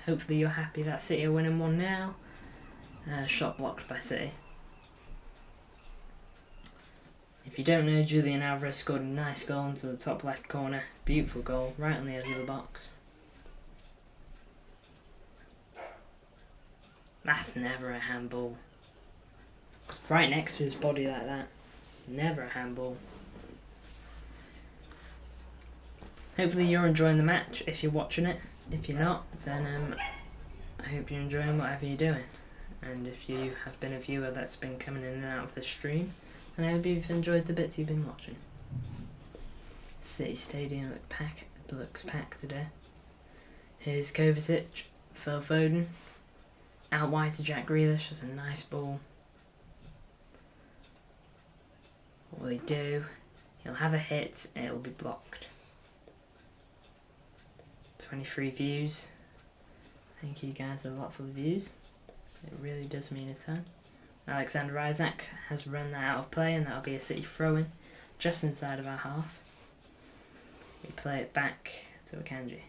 Speaker 1: Hopefully you're happy that City are winning 1-0. Shot blocked by City. If you don't know, Julian Alvarez scored a nice goal into the top left corner. Beautiful goal, right on the edge of the box. That's never a handball. Right next to his body like that. It's never a handball. Hopefully you're enjoying the match if you're watching it. If you're not, then I hope you're enjoying whatever you're doing. And if you have been a viewer that's been coming in and out of the stream, then I hope you've enjoyed the bits you've been watching. City Stadium looks packed today. Here's Kovacic, Phil Foden. Out wide to Jack Grealish, that's a nice ball. What will he do? He'll have a hit, it'll be blocked. 23 views. Thank you guys a lot for the views. It really does mean a ton. Alexander Isak has run that out of play, and that'll be a City throw-in just inside of our half. We play it back to Akanji.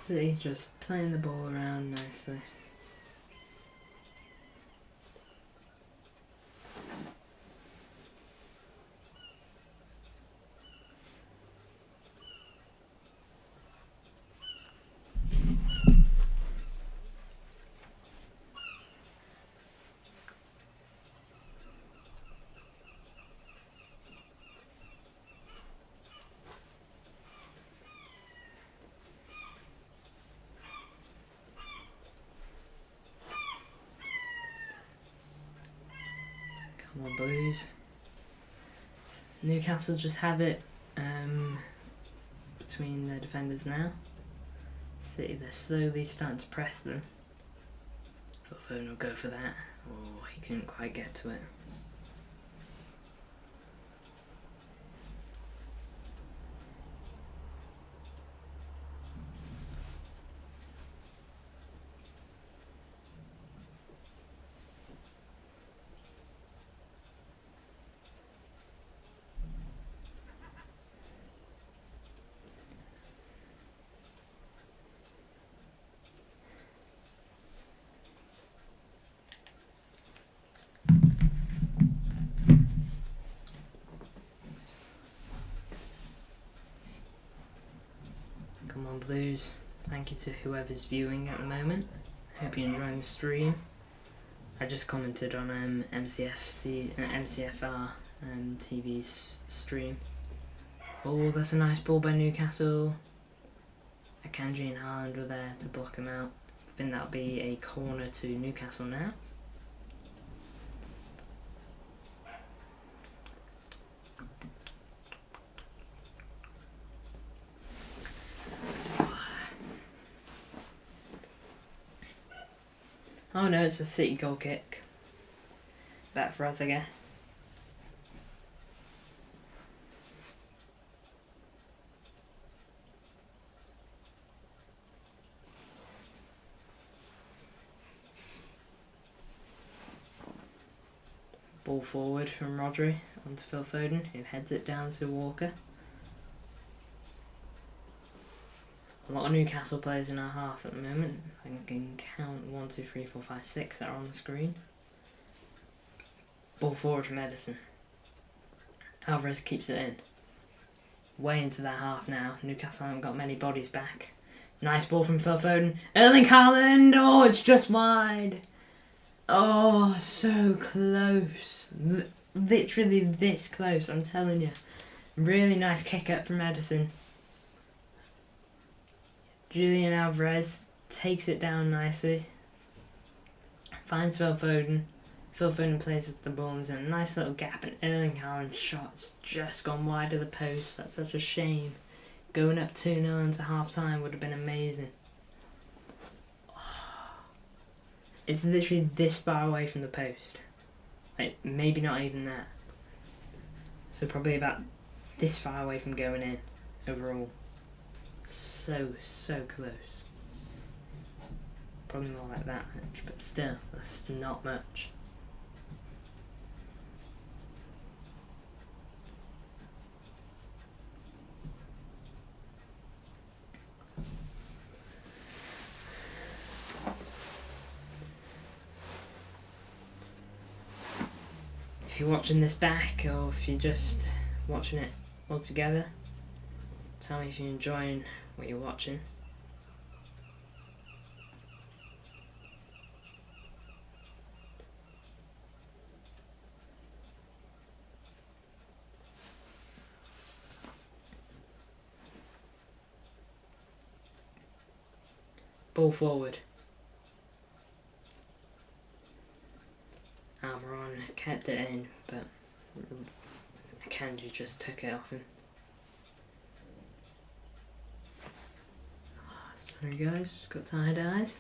Speaker 1: City just playing the ball around nicely. Come on, Blues. Newcastle just have it between the defenders now. City, they're slowly starting to press them. Foden will go for that. Oh, he couldn't quite get to it. Come on, Blues. Thank you to whoever's viewing at the moment. Hope you're enjoying the stream. I just commented on MCFR TV's stream. Oh, that's a nice ball by Newcastle. Akanji and Haaland were there to block him out. I think that'll be a corner to Newcastle now. Oh no, it's a City goal kick. Better for us, I guess. Ball forward from Rodri onto Phil Foden, who heads it down to Walker. A lot of Newcastle players in our half at the moment. I can count 1, 2, 3, 4, 5, 6 that are on the screen. Ball forward from Edison. Alvarez keeps it in. Way into their half now. Newcastle haven't got many bodies back. Nice ball from Phil Foden. Erling Haaland! Oh, it's just wide. Oh, so close. Literally this close, I'm telling you. Really nice kick up from Edison. Julian Alvarez takes it down nicely. Finds Phil Foden. Phil Foden plays with the ball and there's a nice little gap, and Erling Haaland's shot's just gone wide of the post. That's such a shame. Going up 2-0 into half time would have been amazing. It's literally this far away from the post. Like, maybe not even that. So probably about this far away from going in overall. So close. Probably more like that much, but still, that's not much. If you're watching this back, or if you're just watching it all together, tell me if you're enjoying what you're watching. Ball forward. Alvaron kept it in, but Akanji just took it off him. Sorry guys, just got tired eyes.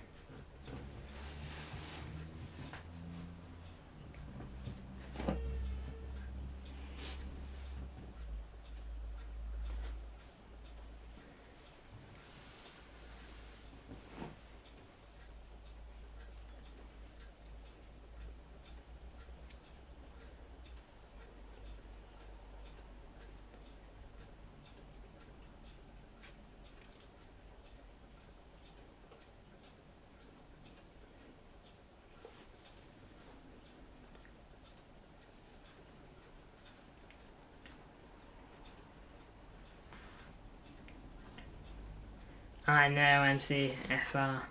Speaker 1: I know, MCFR.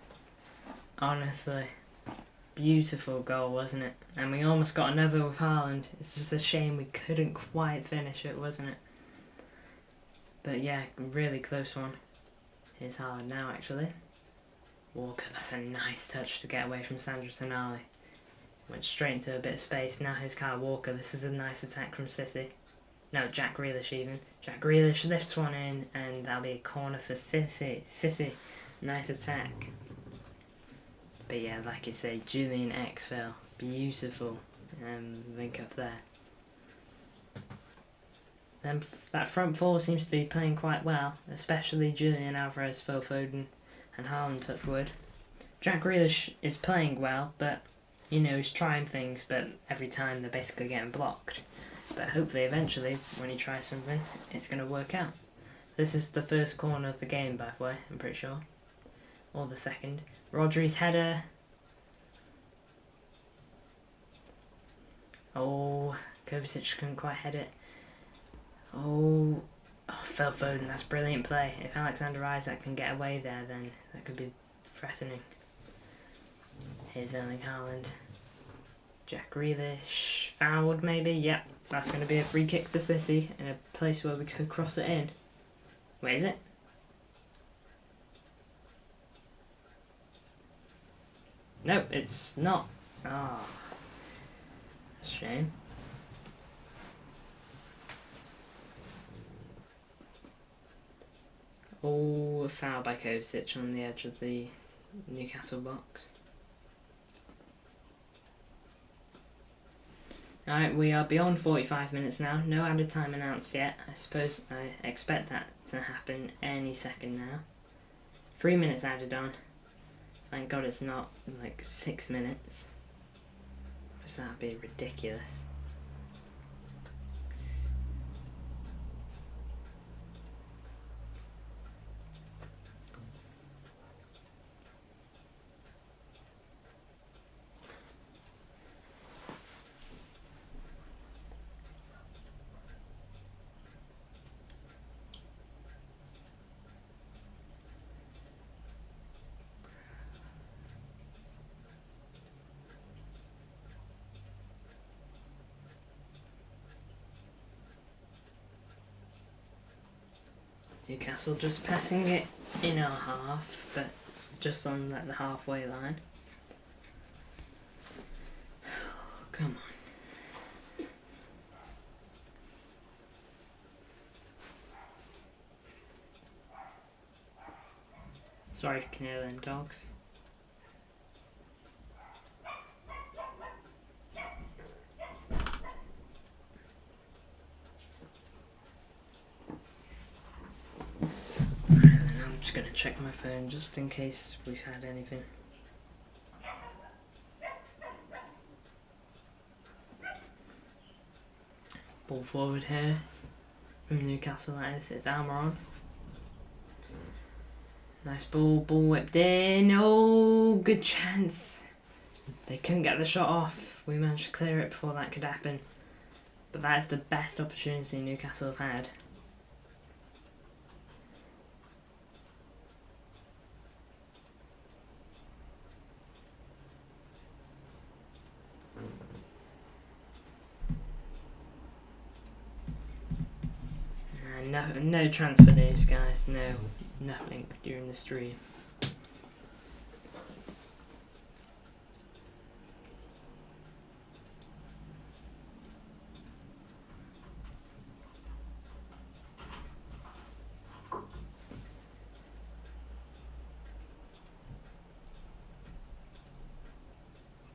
Speaker 1: Honestly. Beautiful goal, wasn't it? And we almost got another with Haaland. It's just a shame we couldn't quite finish it, wasn't it? But yeah, really close one. Here's Haaland now, actually. Walker, that's a nice touch to get away from Sandro Tonali. Went straight into a bit of space. Now here's Kyle Walker. This is a nice attack from City. No, Jack Grealish even. Jack Grealish lifts one in, and that'll be a corner for City. Nice attack. But yeah, like you say, Julian Exfel. Beautiful link up there. Then that front four seems to be playing quite well, especially Julian Alvarez, Phil Foden, and Haaland, touch wood. Jack Grealish is playing well, but you know, he's trying things, but every time they're basically getting blocked. But hopefully, eventually, when he tries something, it's going to work out. This is the first corner of the game, by the way, I'm pretty sure. Or the second. Rodri's header. Oh, Kovacic couldn't quite head it. Oh, Phil Foden, that's brilliant play. If Alexander Isak can get away there, then that could be threatening. Here's Erling Haaland. Jack Grealish, fouled maybe, yep. That's going to be a free kick to City in a place where we could cross it in. Where is it? Nope, it's not. Ah, oh, that's a shame. Oh, a foul by Kovacic on the edge of the Newcastle box. Alright, we are beyond 45 minutes now. No added time announced yet. I expect that to happen any second now. 3 minutes added on. Thank God it's not like 6 minutes. Because that'd be ridiculous. Newcastle just passing it in our half, but just on like the halfway line. Come on. Sorry, Canadian dogs. I'm just gonna check my phone just in case we've had anything. Ball forward here from Newcastle, that is. It's Almiron. Nice ball whipped in. Oh, good chance. They couldn't get the shot off. We managed to clear it before that could happen. But that is the best opportunity Newcastle have had. No transfer news, guys. No, nothing during the stream.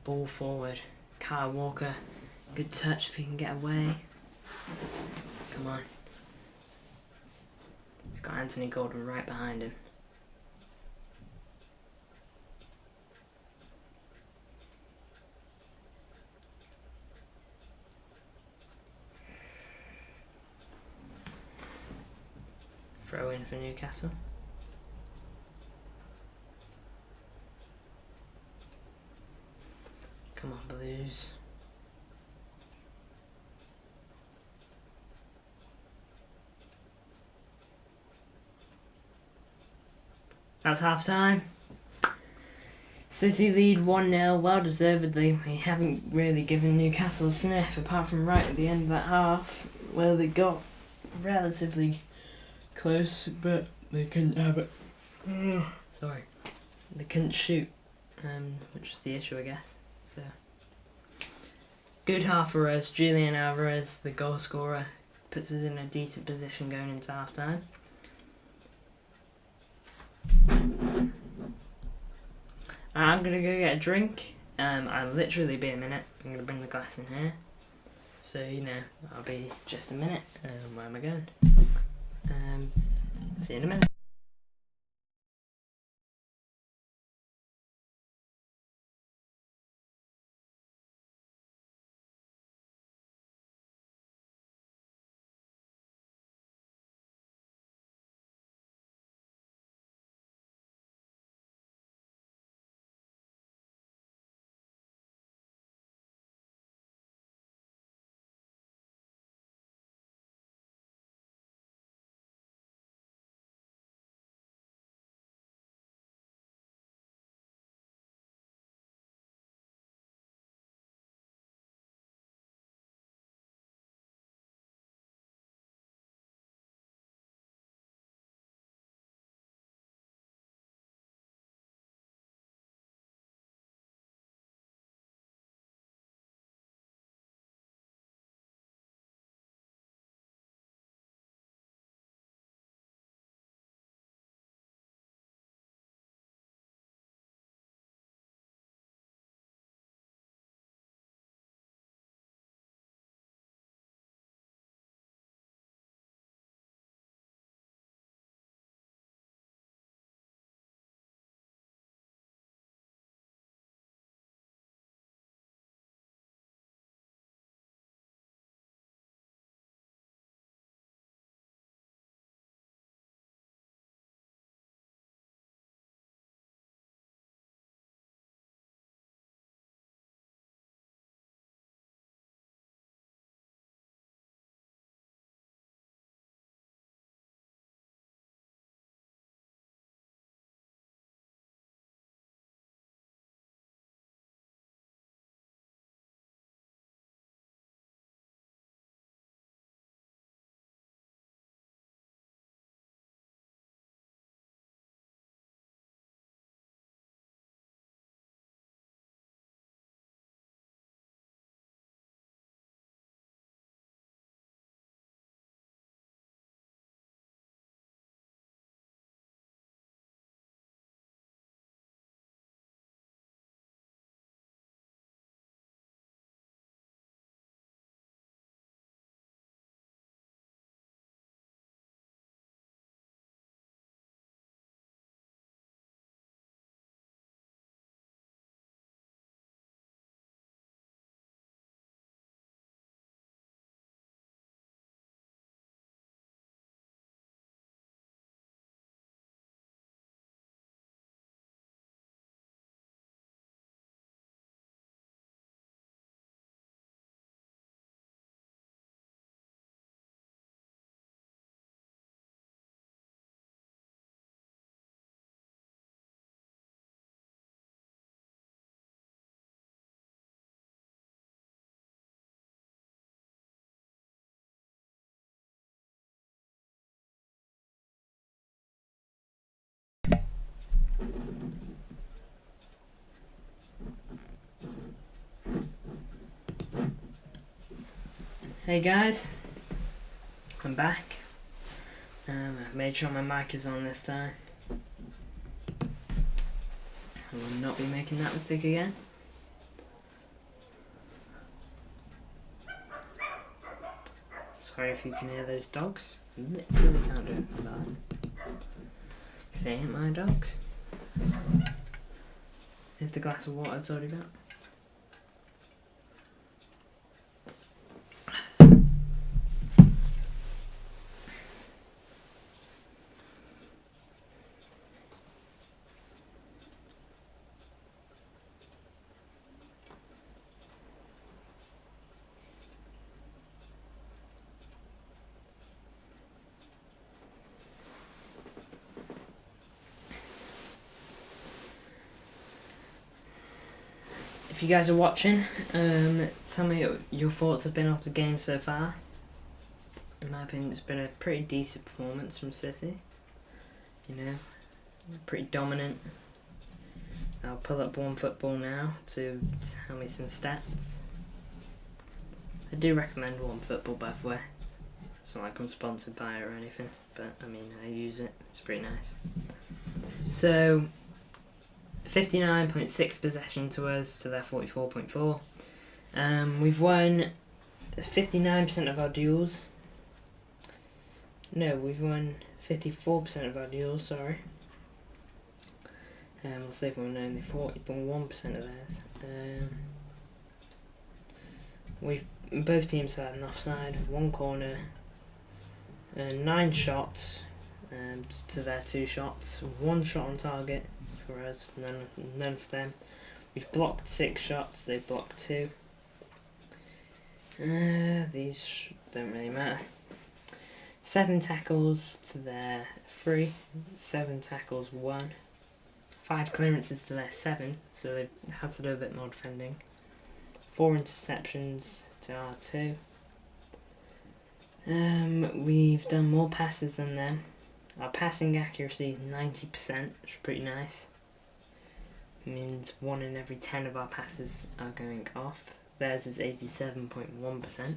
Speaker 1: Ball forward. Kyle Walker. Good touch if he can get away. Come on. He's got Anthony Gordon right behind him. Throw in for Newcastle. Come on, Blues. That's half time. City lead 1-0, well deservedly. We haven't really given Newcastle a sniff, apart from right at the end of that half, where they got relatively close, but they couldn't have it. Sorry. They couldn't shoot, which is the issue, I guess. So, good half for us. Julian Alvarez, the goal scorer, puts us in a decent position going into half time. I'm gonna go get a drink. I'll literally be a minute. I'm gonna bring the glass in here. So, you know, I'll be just a minute. Where am I going? See you in a minute. Hey guys, I'm back. I made sure my mic is on this time. I will not be making that mistake again. Sorry if you can hear those dogs. Literally can't do it about it. They ain't my dogs. Here's the glass of water I told you about. If you guys are watching, tell me what your thoughts have been of the game so far. In my opinion, it's been a pretty decent performance from City. You know, pretty dominant. I'll pull up One Football now to tell me some stats. I do recommend One Football, by the way. It's not like I'm sponsored by it or anything, but I mean, I use it. It's pretty nice. So, 59.6 possession to us to their 44.4. We've won 59% of our duels. No, we've won 54% of our duels, sorry. We'll save one only 40.1% of theirs. Both teams had an offside, one corner, 9 shots to their 2 shots, 1 shot on target for us, none for them. We've blocked 6 shots, they've blocked 2. These don't really matter. 7 tackles to their 3, 7 tackles 1, 5 clearances to their 7, so they've had to do a bit more defending. 4 interceptions to our 2. We've done more passes than them. Our passing accuracy is 90%, which is pretty nice. It means 1 in every 10 of our passes are going off. Theirs is 87.1%.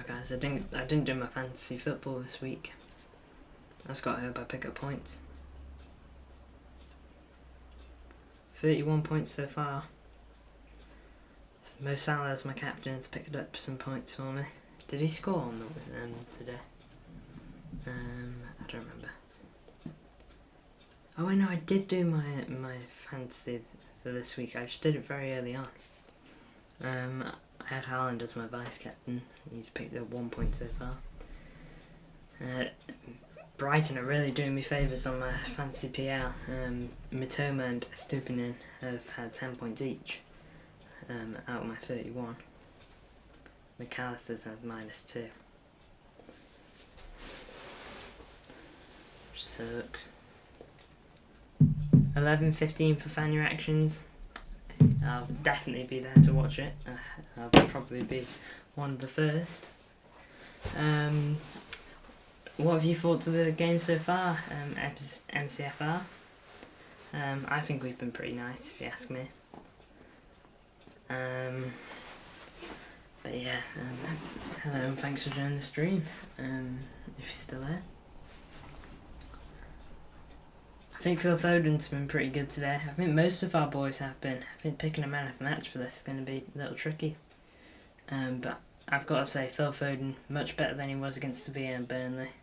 Speaker 1: Guys, I didn't do my fantasy football this week. I just got hurt by pick up points. 31 points so far. Mo Salah as my captain has picked up some points for me. Did he score on them today? I don't remember. Oh, I know, I did do my fantasy for this week. I just did it very early on. I had Haaland as my vice captain. He's picked up 1 point so far. Brighton are really doing me favours on my fantasy PL. Mitoma and Stupinen have had 10 points each out of my 31. McAllister's had -2. Which sucks. 11:15 for fan reactions. I'll definitely be there to watch it. I'll probably be one of the first. What have you thought of the game so far, MCFR? I think we've been pretty nice, if you ask me. But yeah, hello and thanks for joining the stream, if you're still there. I think Phil Foden's been pretty good today. I think most of our boys have been. I think picking a man of the match for this is going to be a little tricky. But I've got to say, Phil Foden, much better than he was against Sevilla and Burnley.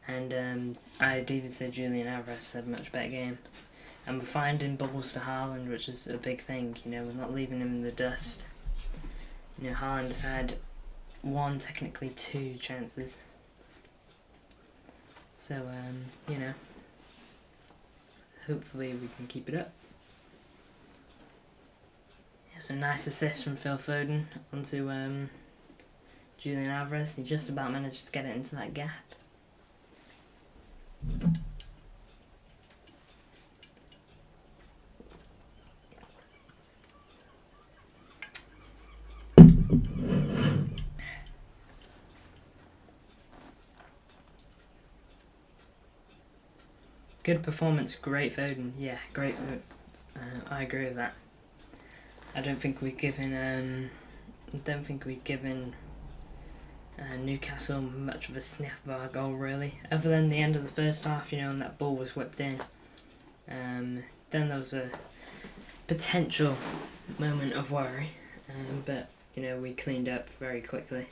Speaker 1: And I'd even say Julian Alvarez had a much better game. And we're finding bubbles to Haaland, which is a big thing. You know, we're not leaving him in the dust. You know, Haaland has had 1, technically 2 chances. So, you know, hopefully we can keep it up. It was a nice assist from Phil Foden onto Julian Alvarez. He just about managed to get it into that gap. good performance, great Foden. Yeah, great. I agree with that. I don't think we've given Newcastle much of a sniff of our goal, really, other than the end of the first half, and that ball was whipped in. Then there was a potential moment of worry, but we cleaned up very quickly.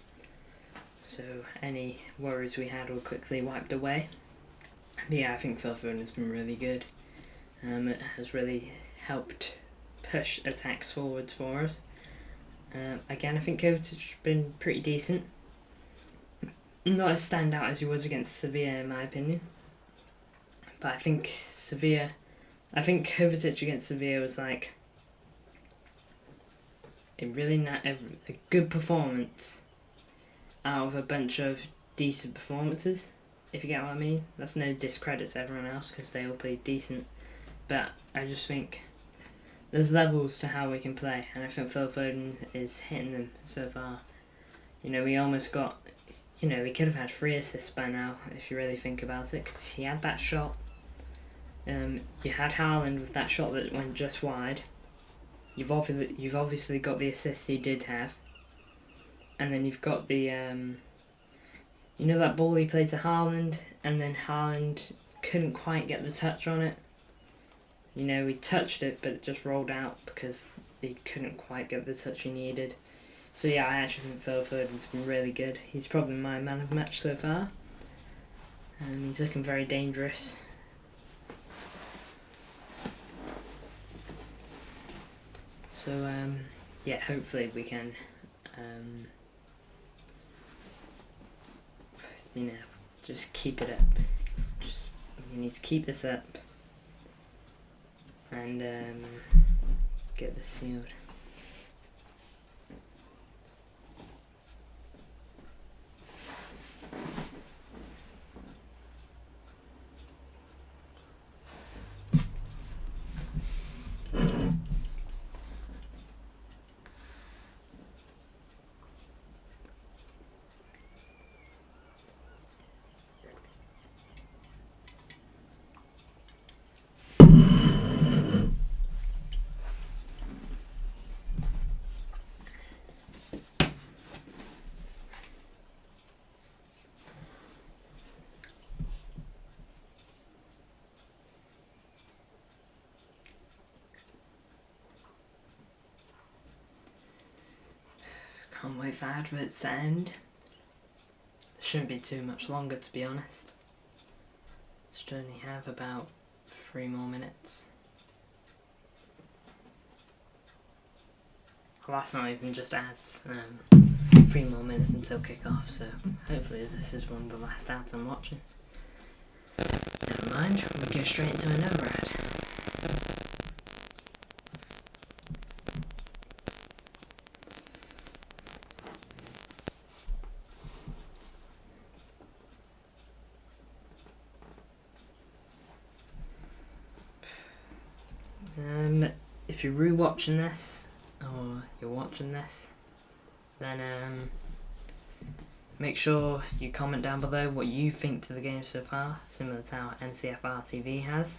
Speaker 1: So any worries we had were quickly wiped away. But yeah, I think Phil Foden has been really good. It has really helped push attacks forwards for us. Again, I think Kovacic has been pretty decent. Not as standout as he was against Sevilla, in my opinion. But I think Kovacic against Sevilla was like a good performance out of a bunch of decent performances, if you get what I mean. That's no discredit to everyone else because they all played decent. But I just think there's levels to how we can play, and I think Phil Foden is hitting them so far. We almost got, we could have had 3 assists by now if you really think about it, because he had that shot. You had Haaland with that shot that went just wide. You've obviously got the assist he did have, and then you've got the that ball he played to Haaland, and then Haaland couldn't quite get the touch on it. He touched it, but it just rolled out because he couldn't quite get the touch he needed. So yeah, I actually think Phil Foden's been really good. He's probably my man of the match so far. He's looking very dangerous. So yeah, hopefully we can just keep it up. We need to keep this up and get this sealed. Can't wait for adverts to end. Shouldn't be too much longer, to be honest. Should only have about 3 more minutes. Well, that's not even just ads. 3 more minutes until kick-off, so hopefully this is one of the last ads I'm watching. Never mind, we'll go straight into another ad. If you're rewatching this, or you're watching this, then make sure you comment down below what you think to the game so far, similar to how NCFR TV has.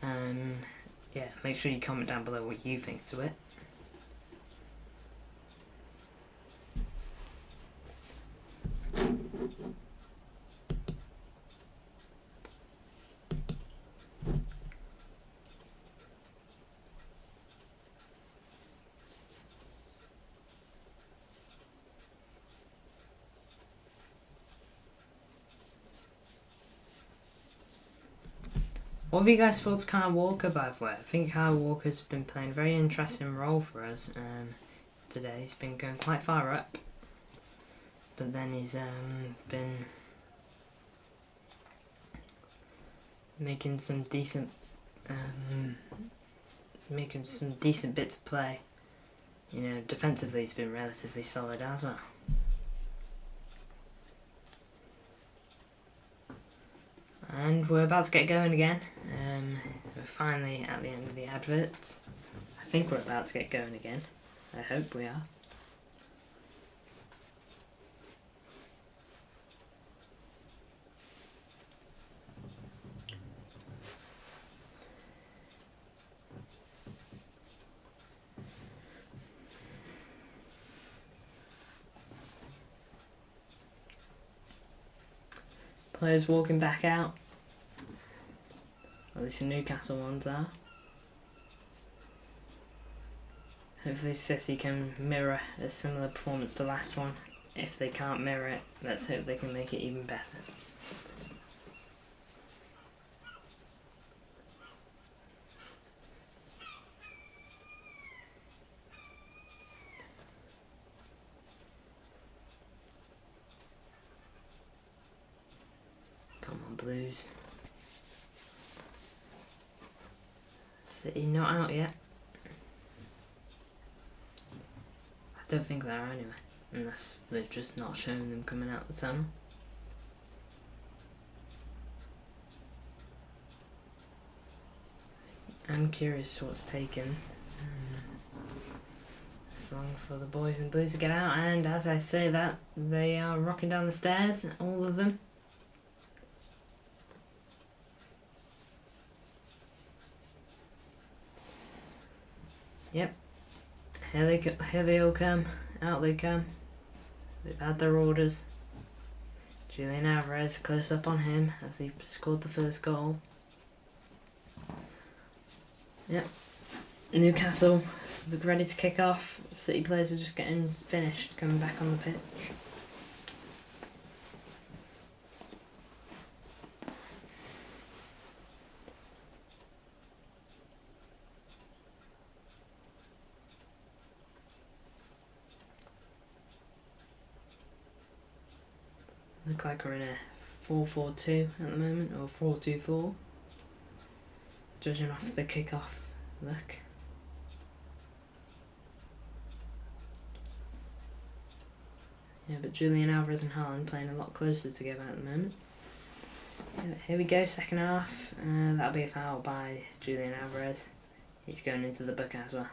Speaker 1: Yeah, make sure you comment down below what you think to it. What have you guys thought of Kyle Walker, by the way? I think Kyle Walker's been playing a very interesting role for us today. He's been going quite far up, but then he's been making some decent bits of play. Defensively he's been relatively solid as well. And we're about to get going again. We're finally at the end of the adverts. I think we're about to get going again. I hope we are. Players walking back out. At least the Newcastle ones are. Hopefully City can mirror a similar performance to last one. If they can't mirror it, let's hope they can make it even better. Come on, Blues. City not out yet. I don't think they are anyway, unless they've just not shown them coming out the tunnel. I'm curious what's taken this long for the boys in blues to get out, and as I say that, they are rocking down the stairs, all of them. Yep, here they all come, out they come. They've had their orders. Julian Alvarez, close up on him as he scored the first goal. Yep, Newcastle look ready to kick off. City players are just getting finished, coming back on the pitch. Look like we're in a 4-4-2 at the moment, or 4-2-4. Judging off the kick-off look. Yeah, but Julian Alvarez and Haaland playing a lot closer together at the moment. Yeah, here we go, second half. That'll be a foul by Julian Alvarez. He's going into the book as well.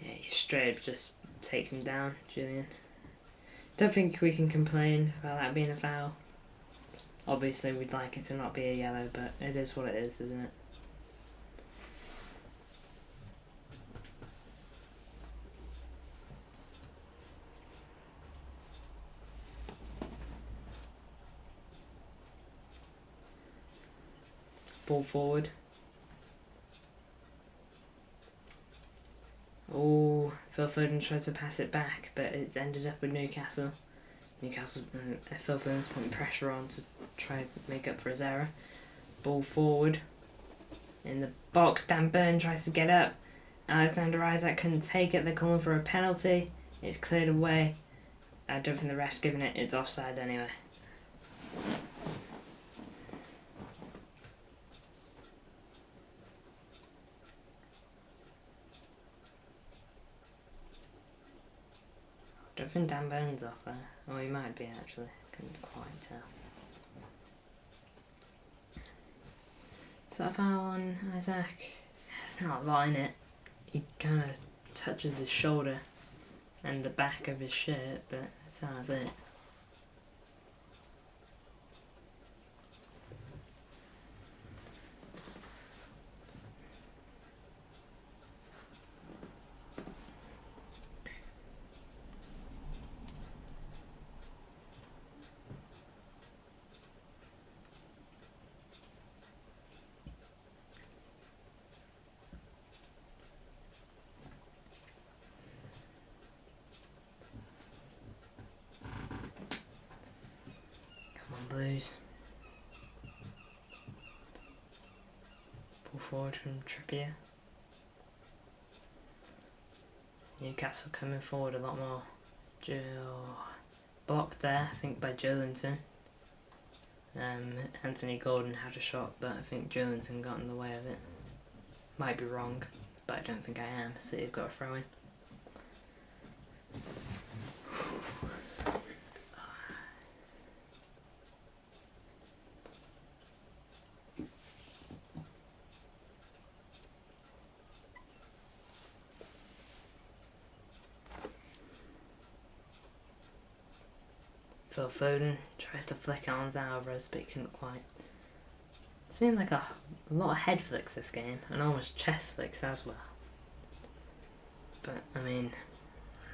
Speaker 1: Yeah, straight up just takes him down, Julian. Don't think we can complain about that being a foul. Obviously we'd like it to not be a yellow, but it is what it is, isn't it? Ball forward. Oh, Phil Foden tried to pass it back, but it's ended up with Newcastle. Phil Foden's putting pressure on to try and make up for his error. Ball forward. In the box, Dan Burn tries to get up. Alexander Isak couldn't take it. They're calling for a penalty. It's cleared away. I don't think the ref's giving it. It's offside anyway. I don't think Dan Burn's off there. Oh, he might be actually. Couldn't quite tell. Is that a foul on Isaac? There's not a lot in it. He kind of touches his shoulder and the back of his shirt, but that's it. Blues. Pull forward from Trippier. Newcastle coming forward a lot more. Blocked there, I think, by Jolinton. Anthony Gordon had a shot, but I think Jolinton got in the way of it. Might be wrong, but I don't think I am. City have got a throw in. Phil Foden tries to flick on Alvarez, but he couldn't quite. It seemed like a lot of head flicks this game, and almost chest flicks as well. But, I mean,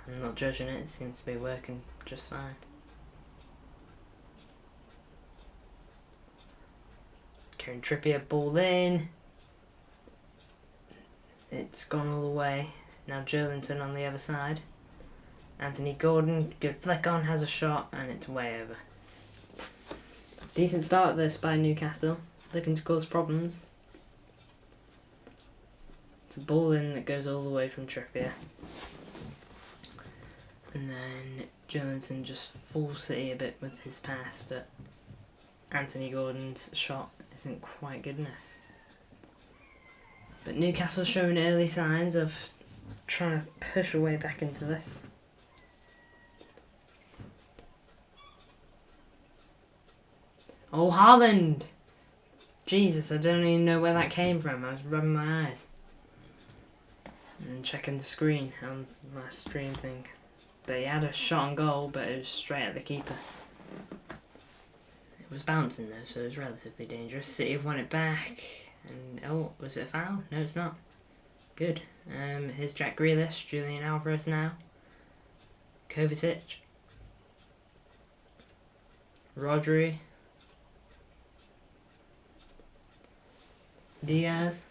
Speaker 1: I'm not judging it seems to be working just fine. Kieran Trippier, ball in. It's gone all the way. Now Joelinton on the other side. Anthony Gordon, good flick on, has a shot, and it's way over. Decent start this by Newcastle, looking to cause problems. It's a ball in that goes all the way from Trippier. And then Joelinton just fools City a bit with his pass, but Anthony Gordon's shot isn't quite good enough. But Newcastle's showing early signs of trying to push a way back into this. Oh, Haaland! Jesus, I don't even know where that came from. I was rubbing my eyes. And checking the screen on my stream thing. But he had a shot on goal, but it was straight at the keeper. It was bouncing though, so it was relatively dangerous. City have won it back. And, oh, was it a foul? No, it's not. Good. Here's Jack Grealish, Julian Alvarez now. Kovacic. Rodri. Diaz.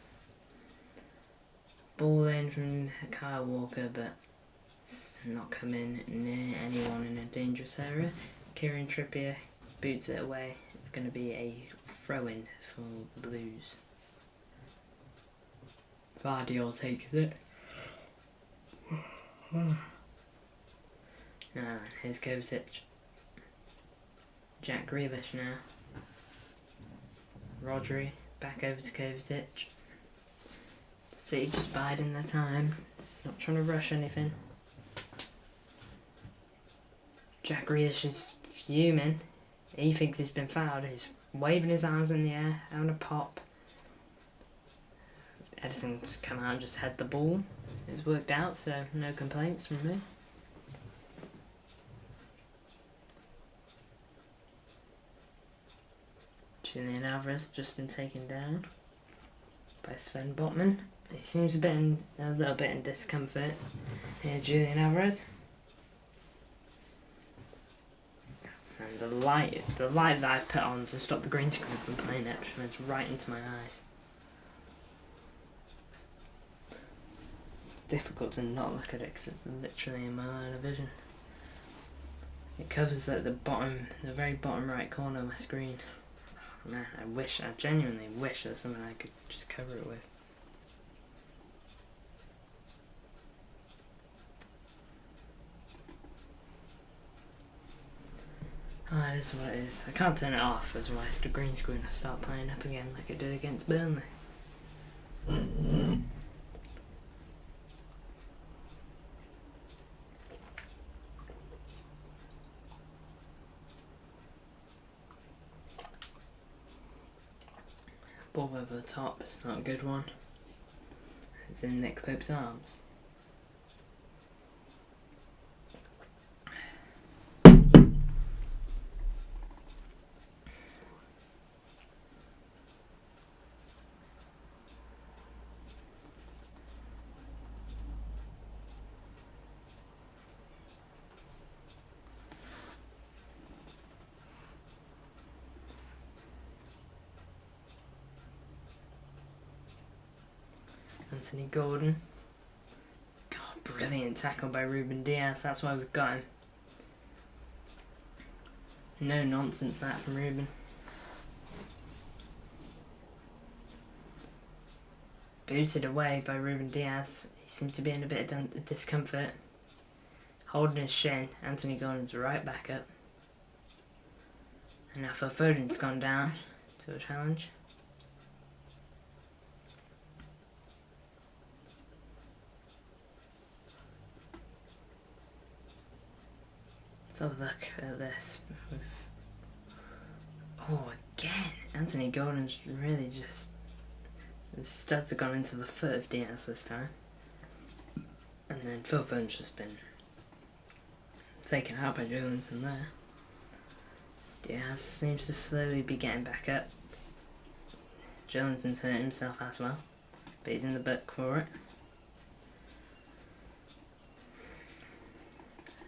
Speaker 1: Ball in from Kyle Walker, but it's not coming near anyone in a dangerous area. Kieran Trippier boots it away. It's going to be a throw-in for the Blues. Vardy takes it. Now, here's Kovacic. Jack Grealish now. Rodri. Back over to Kovacic. City just biding their time. Not trying to rush anything. Jack Grealish is fuming. He thinks he's been fouled. He's waving his arms in the air, having a pop. Edison's come out and just had the ball. It's worked out, so no complaints from me. Julian Alvarez just been taken down by Sven Botman. He seems a little bit in discomfort. Here, Julian Alvarez. And the light that I've put on to stop the green screen from playing it shines right into my eyes. Difficult to not look at it because it's literally in my line of vision. It covers at the very bottom right corner of my screen. Man, I genuinely wish there was something I could just cover it with. Oh, it is what it is. I can't turn it off, otherwise the green screen will start playing up again like it did against Burnley. Ball over the top, it's not a good one. It's in Nick Pope's arms. Anthony Gordon. God, brilliant tackle by Ruben Diaz. That's why we've got him. No nonsense that from Ruben. Booted away by Ruben Diaz. He seemed to be in a bit of discomfort. Holding his shin. Anthony Gordon's right back up. And now Phil Foden's gone down to a challenge. Let's have a look at this. Oh, again! Anthony Gordon's really just... The studs have gone into the foot of Diaz this time. And then Phil Foden's just been taken out by Joelinton there. Diaz seems to slowly be getting back up. Joelinton's hurt himself as well, but he's in the book for it.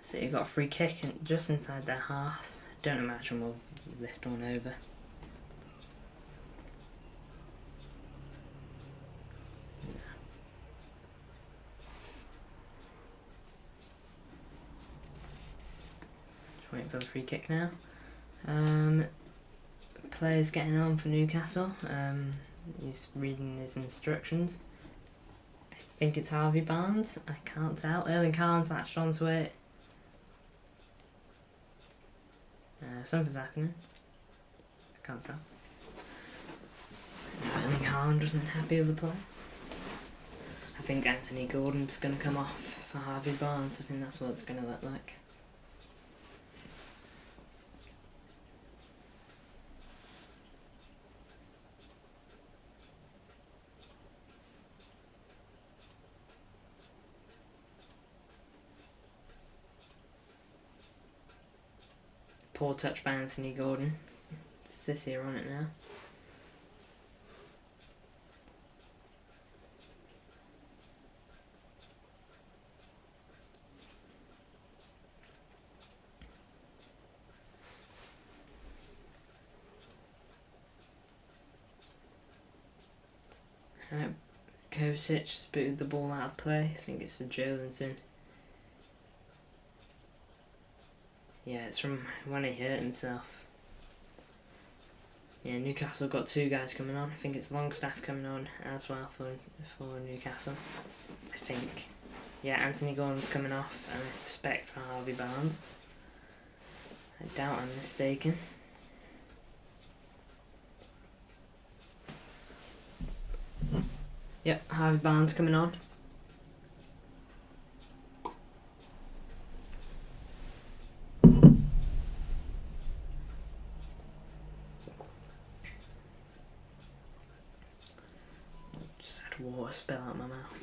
Speaker 1: City got a free kick just inside their half. Don't imagine we'll lift on over. Just waiting for the free kick now. Player's getting on for Newcastle. He's reading his instructions. I think it's Harvey Barnes. I can't tell. Erling Haaland's latched onto it. Something's happening. I can't tell. Erling Haaland wasn't happy with the play. I think Anthony Gordon's going to come off for Harvey Barnes. I think that's what it's going to look like. Poor touch by Anthony Gordon. City are on it now. Kovacic has booted the ball out of play. I think it's a Jolinson. Yeah, it's from when he hurt himself. Yeah, Newcastle got two guys coming on. I think it's Longstaff coming on as well for Newcastle. I think. Yeah, Anthony Gordon's coming off, and I suspect for Harvey Barnes. I doubt I'm mistaken. Yep, Harvey Barnes coming on. Just had water spill out my mouth.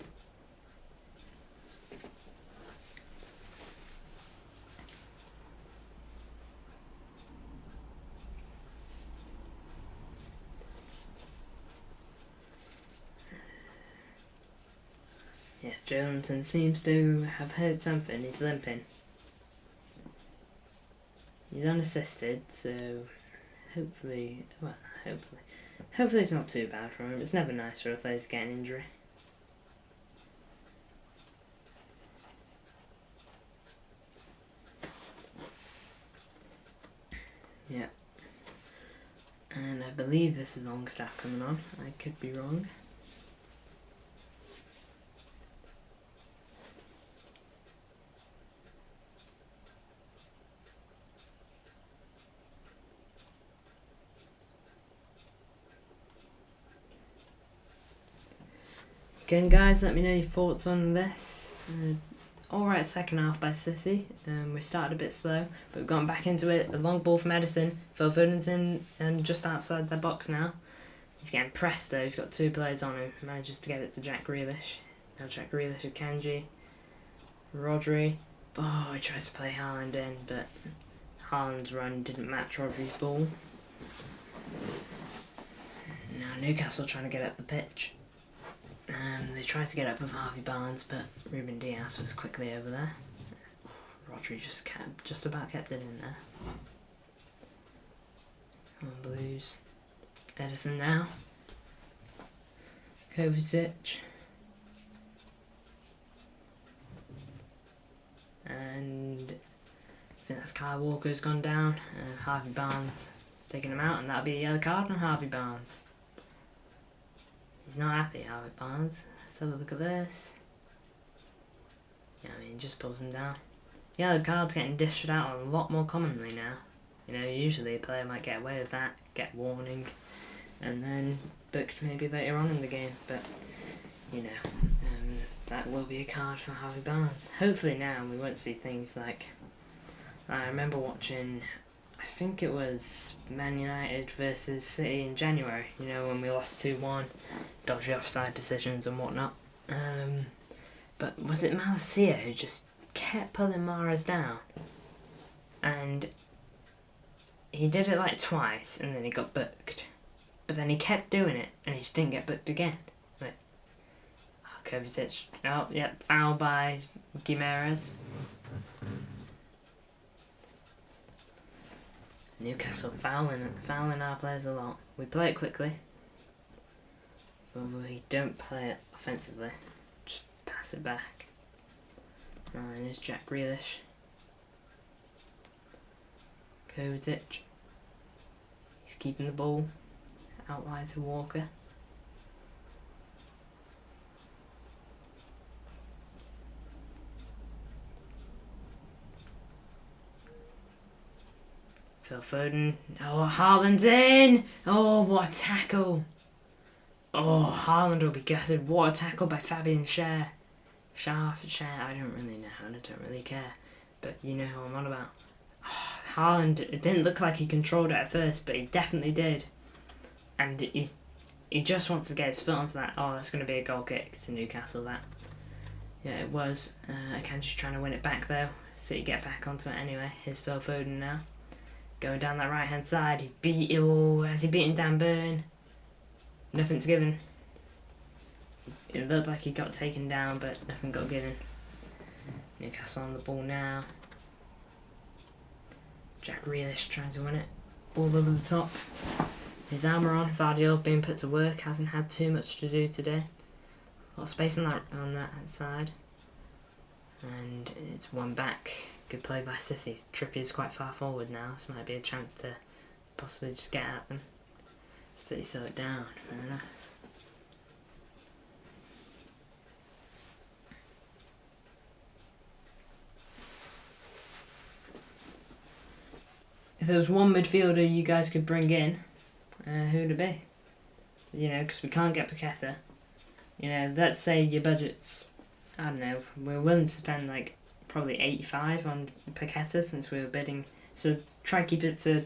Speaker 1: Yeah, Jolinson seems to have heard something. He's limping. He's unassisted, so hopefully it's not too bad for him. It's never nice for a player to get an injury. Yeah. And I believe this is Longstaff coming on. I could be wrong. Again, guys, let me know your thoughts on this. Alright, second half by City. We started a bit slow, but we've gone back into it. The long ball from Edison. Phil Foden's in and just outside their box now. He's getting pressed though. He's got two players on him. Manages to get it to Jack Grealish. Now Jack Grealish with Kanji. Rodri. Oh, he tries to play Haaland in, but Haaland's run didn't match Rodri's ball. Now Newcastle trying to get up the pitch. They tried to get up with Harvey Barnes, but Ruben Dias was quickly over there. Rodri just about kept it in there. Come on, Blues. Edison now. Kovacic. And I think that's Kyle Walker's gone down. And Harvey Barnes is taking him out, and that'll be a yellow card on Harvey Barnes. He's not happy, Harvey Barnes. Let's have a look at this. Yeah, I mean, he just pulls him down. Yellow card's getting dished out a lot more commonly now. You know, usually a player might get away with that, get warning, and then booked maybe later on in the game. But, you know, that will be a card for Harvey Barnes. Hopefully now we won't see things like... I remember watching... I think it was Man United versus City in January, you know, when we lost 2-1, dodgy offside decisions and whatnot. But was it Malacia who just kept pulling Mahrez down? And he did it like twice and then he got booked. But then he kept doing it and he just didn't get booked again. Like, Kovacic, oh, yep, foul by Guimaraes. Newcastle fouling our players a lot. We play it quickly, but we don't play it offensively. Just pass it back. And there's Jack Grealish. Kovacic. He's keeping the ball out wide to Walker. Phil Foden. Oh, Haaland's in! Oh, what a tackle! Oh, Haaland will be gutted. What a tackle by Fabian Schär. Schär, I don't really know how, I don't really care. But you know who I'm on about. Oh, Haaland, it didn't look like he controlled it at first, but he definitely did. And he just wants to get his foot onto that. Oh, that's going to be a goal kick to Newcastle, that. Yeah, it was. Akanji's trying to win it back, though. City get back onto it anyway. Here's Phil Foden now. Going down that right hand side, has he beaten Dan Burn? Nothing's given. It looked like he got taken down, but nothing got given. Newcastle on the ball now. Jack Grealish trying to win it. Ball over the top. His armour on. Vardiol being put to work. Hasn't had too much to do today. A lot of space on that side. And it's one back. Good play by City. Trippier's quite far forward now. This might be a chance to possibly just get at them. City slow it down. Fair enough. If there was one midfielder you guys could bring in, who would it be? You know, because we can't get Paqueta. You know, let's say your budget's, I don't know, we're willing to spend like probably 85 on Paqueta since we were bidding. So try keep it to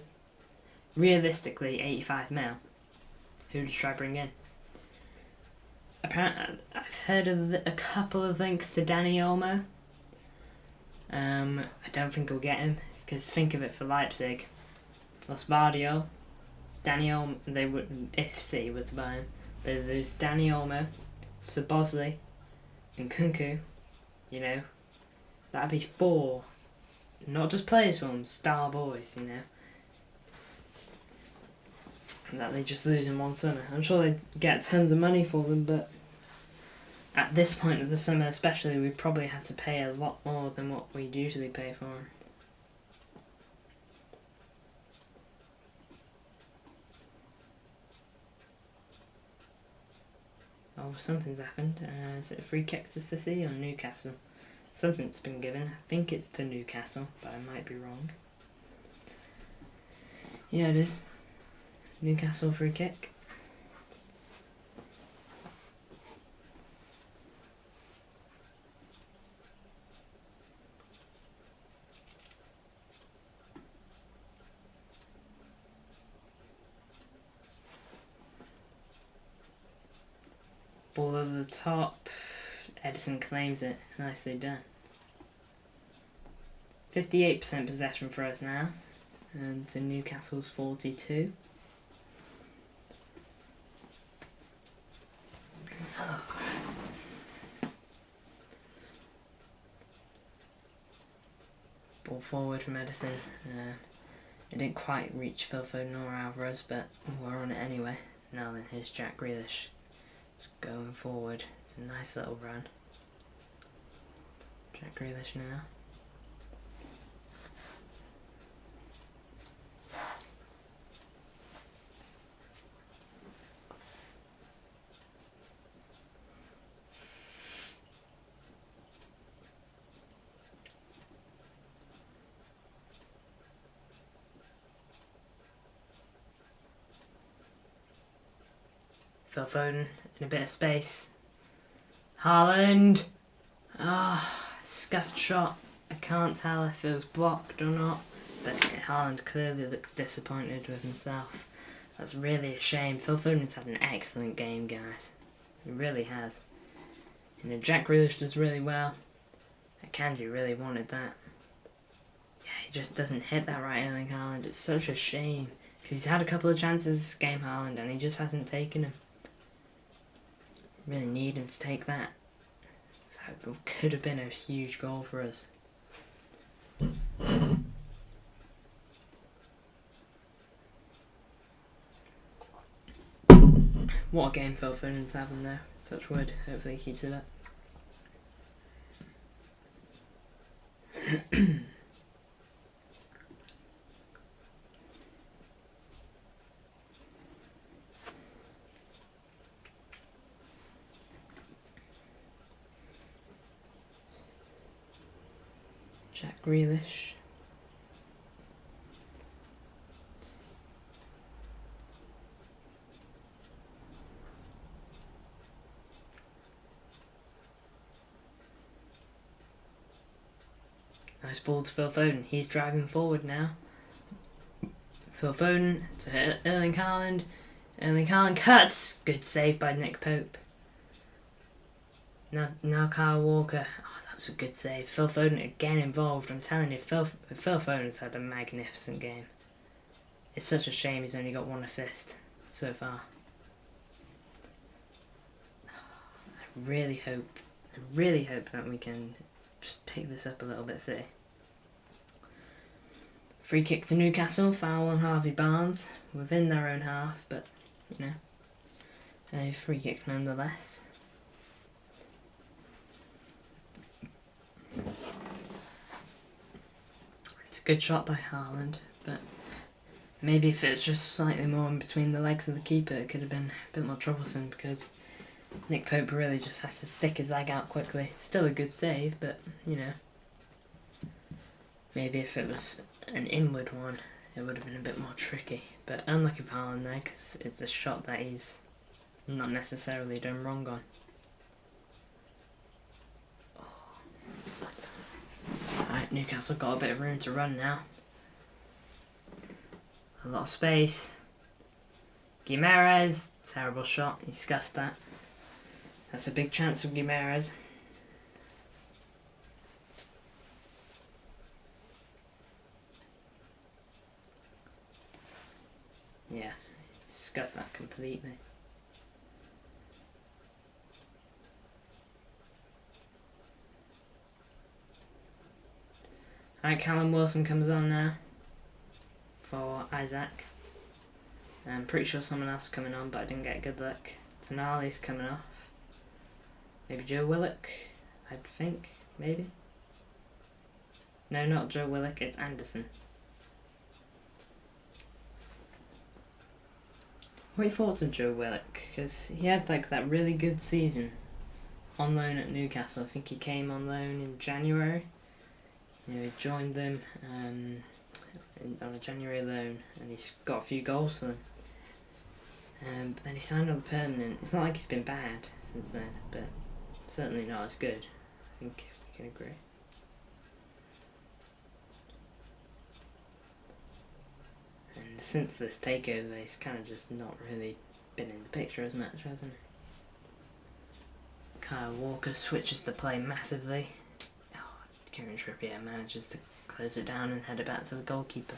Speaker 1: realistically 85 mil. Who did you try bring in? Apparently, I've heard of a couple of links to Danny Olmo. I don't think we'll get him because think of it for Leipzig, Losbardio, Danny Olmo. They would if City were to buy him. They lose Danny Olmo, Szoboszlai, and Kunku. You know, that'd be 4, not just players from star boys. You know. That they just lose in one summer. I'm sure they'd get tons of money for them, but at this point of the summer especially, we probably have to pay a lot more than what we'd usually pay for them. Oh, something's happened. Is it a free kick to City or Newcastle? Something's been given. I think it's to Newcastle, but I might be wrong. Yeah, it is. Newcastle free kick. Ball over the top. Edison claims it. Nicely done. 58% possession for us now. And to Newcastle's 42. Ball forward from Edison. It didn't quite reach Phil Foden or Alvarez, but we're on it anyway. Now then, here's Jack Grealish. Just going forward. It's a nice little run. Jack Grealish now. Phil Foden in a bit of space. Haaland! Scuffed shot. I can't tell if it was blocked or not, but Haaland clearly looks disappointed with himself. That's really a shame. Phil Foden's had an excellent game, guys. He really has. You know, Jack Grealish does really well. Akanji really wanted that. Yeah, he just doesn't hit that right, Erling Haaland. It's such a shame. Because he's had a couple of chances this game, Haaland, and he just hasn't taken them. Really need him to take that. So it could have been a huge goal for us. What a game Phil Foden's having there. Touch wood. Hopefully he keeps it up. Jack Grealish. Nice ball to Phil Foden. He's driving forward now. Phil Foden to Erling Haaland. Erling Haaland cuts. Good save by Nick Pope. Now Kyle Walker. Oh, that was a good save. Phil Foden again involved. I'm telling you, Phil Foden's had a magnificent game. It's such a shame he's only got 1 assist so far. I really hope that we can just pick this up a little bit, City. Free kick to Newcastle, foul on Harvey Barnes, within their own half, but, you know, a free kick nonetheless. It's a good shot by Haaland, but maybe if it was just slightly more in between the legs of the keeper, it could have been a bit more troublesome, because Nick Pope really just has to stick his leg out quickly. Still a good save, but, you know, maybe if it was an inward one, it would have been a bit more tricky. But unlucky for Haaland there, because it's a shot that he's not necessarily done wrong on. Alright, Newcastle got a bit of room to run now. A lot of space. Guimaraes, terrible shot, he scuffed that. That's a big chance for Guimaraes. Yeah, scuffed that completely. Alright, Callum Wilson comes on now for Isaac. I'm pretty sure someone else is coming on, but I didn't get good luck. Tonali's coming off. Maybe Joe Willock, I think, maybe. No, not Joe Willock, it's Anderson. What are your thoughts on Joe Willock? Because he had like that really good season on loan at Newcastle. I think he came on loan in January. You know, he joined them on a January loan, and he's got a few goals for them. But then he signed on permanent. It's not like he's been bad since then, but certainly not as good. I think we can agree. And since this takeover, he's kind of just not really been in the picture as much, hasn't he? Kyle Walker switches the play massively. Oh, Kieran Trippier manages to close it down and head it back to the goalkeeper.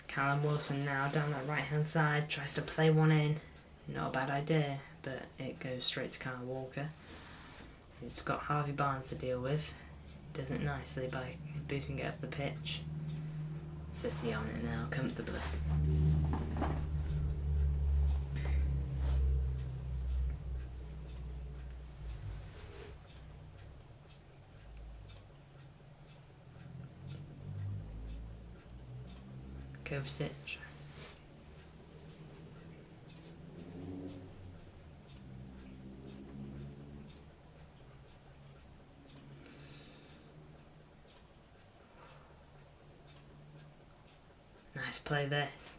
Speaker 1: Callum Wilson now down that right hand side, tries to play one in. Not a bad idea, but it goes straight to Kyle Walker. He's got Harvey Barnes to deal with. He does it nicely by boosting it up the pitch. City on it now, comfortably. Kovacic. Nice play this.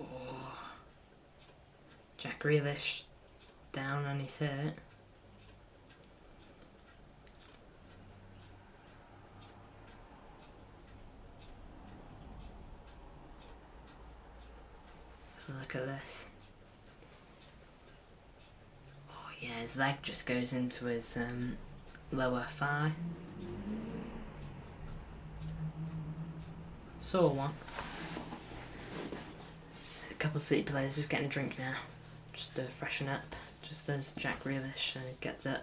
Speaker 1: Oh. Jack Grealish down on his hurt. Look at this. Oh yeah, his leg just goes into his lower thigh. Saw one. couple of City players just getting a drink now, just to freshen up, just as Jack Grealish gets up.